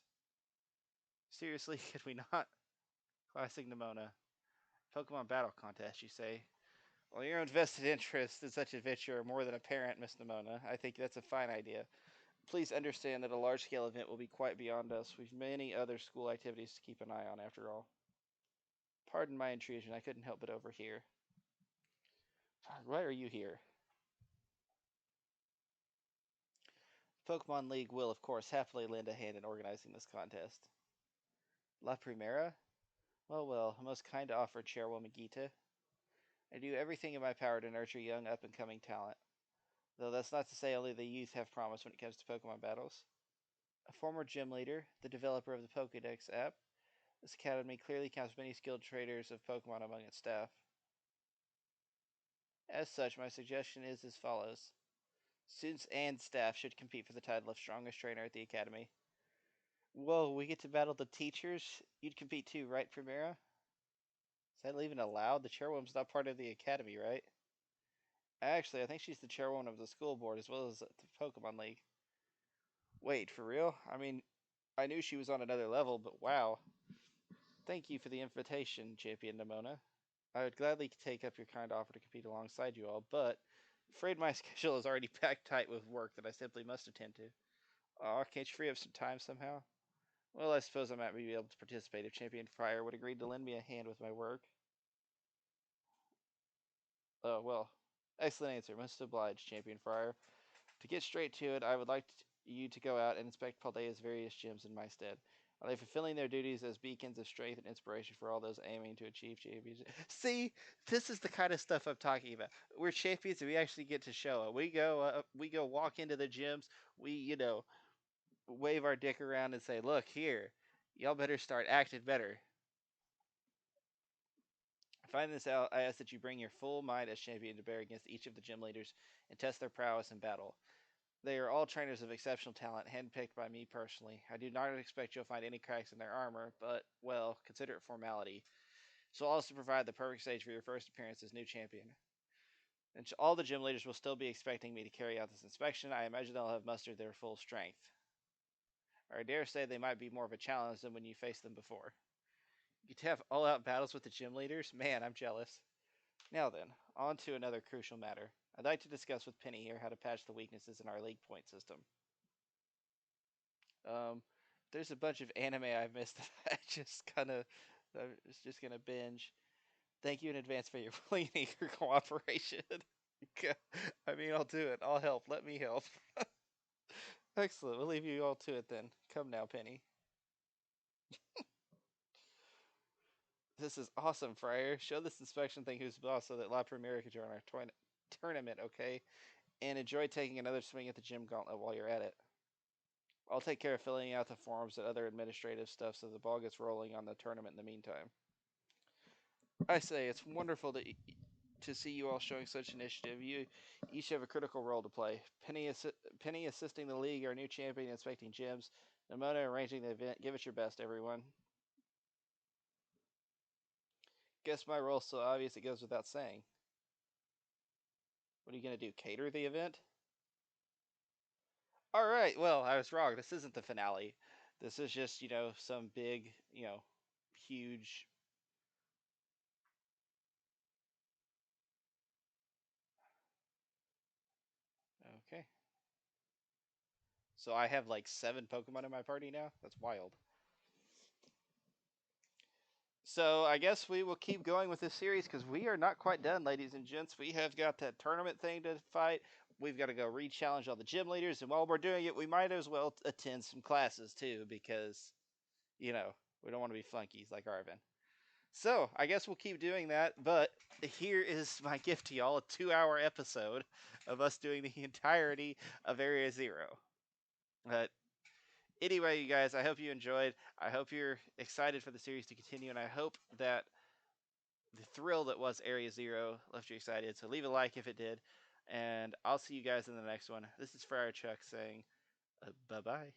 Seriously, could we not? Classic Nimona. Pokemon battle contest, you say? Well, your own vested interest in such a venture are more than apparent, Miss Nimona. I think that's a fine idea. Please understand that a large-scale event will be quite beyond us. We've many other school activities to keep an eye on, after all. Pardon my intrusion. I couldn't help but overhear. Why are you here? Pokemon League will, of course, happily lend a hand in organizing this contest. La Primera? Well, well, a most kind offer, Chairwoman Gita. I do everything in my power to nurture young up-and-coming talent. Though that's not to say only the youth have promise when it comes to Pokemon battles. A former gym leader, the developer of the Pokedex app, this academy clearly counts many skilled traders of Pokemon among its staff. As such, my suggestion is as follows. Students and staff should compete for the title of strongest trainer at the academy. Whoa, we get to battle the teachers? You'd compete too, right, Primera? Is that even allowed? The chairwoman's not part of the academy, right? Actually, I think she's the chairwoman of the school board as well as the Pokemon League. Wait, for real? I mean, I knew she was on another level, but wow. Thank you for the invitation, Champion Nimona. I would gladly take up your kind offer to compete alongside you all, but I'm afraid my schedule is already packed tight with work that I simply must attend to. Aw, can't you free up some time somehow? Well, I suppose I might be able to participate if Champion Fryer would agree to lend me a hand with my work. Oh, well. Excellent answer. Most obliged, Champion Fryer. To get straight to it, I would like you to go out and inspect Paldea's various gyms in my stead. Are they fulfilling their duties as beacons of strength and inspiration for all those aiming to achieve championship? See, this is the kind of stuff I'm talking about. We're champions, and we actually get to show it. We go walk into the gyms. We, wave our dick around and say, "Look here, y'all better start acting better." Find this out, I ask that you bring your full might as champion to bear against each of the gym leaders and test their prowess in battle. They are all trainers of exceptional talent, handpicked by me personally. I do not expect you'll find any cracks in their armor, but, well, consider it formality. So I'll also provide the perfect stage for your first appearance as new champion. And all the gym leaders will still be expecting me to carry out this inspection. I imagine they'll have mustered their full strength. Or I dare say they might be more of a challenge than when you faced them before. You get to have all-out battles with the gym leaders? Man, I'm jealous. Now then, on to another crucial matter. I'd like to discuss with Penny here how to patch the weaknesses in our league point system. Um, there's a bunch of anime I've missed that I was just gonna binge. Thank you in advance for your willing and eager cooperation. I mean, I'll do it. I'll help. Let me help. Excellent. We'll leave you all to it then. Come now, Penny. This is awesome, Friar. Show this inspection thing who's boss so that La Primera can join our tournament, okay? And enjoy taking another swing at the gym gauntlet while you're at it. I'll take care of filling out the forms and other administrative stuff so the ball gets rolling on the tournament in the meantime. I say, it's wonderful to see you all showing such initiative. You each have a critical role to play. Penny assisting the league, our new champion, inspecting gyms. Nimona arranging the event. Give it your best, everyone. Guess my role's so obvious it goes without saying. What are you going to do? Cater the event? Alright, well, I was wrong. This isn't the finale. This is just, some big, huge. Okay. So I have like 7 Pokemon in my party now? That's wild. So I guess we will keep going with this series because we are not quite done, ladies and gents. We have got that tournament thing to fight. We've got to go re-challenge all the gym leaders, and while we're doing it, we might as well attend some classes too because, we don't want to be flunkies like Arvin. So I guess we'll keep doing that, but here is my gift to y'all: a 2-hour episode of us doing the entirety of Area Zero. But anyway, you guys, I hope you enjoyed. I hope you're excited for the series to continue, and I hope that the thrill that was Area Zero left you excited. So leave a like if it did, and I'll see you guys in the next one. This is Friar Chuck saying bye bye.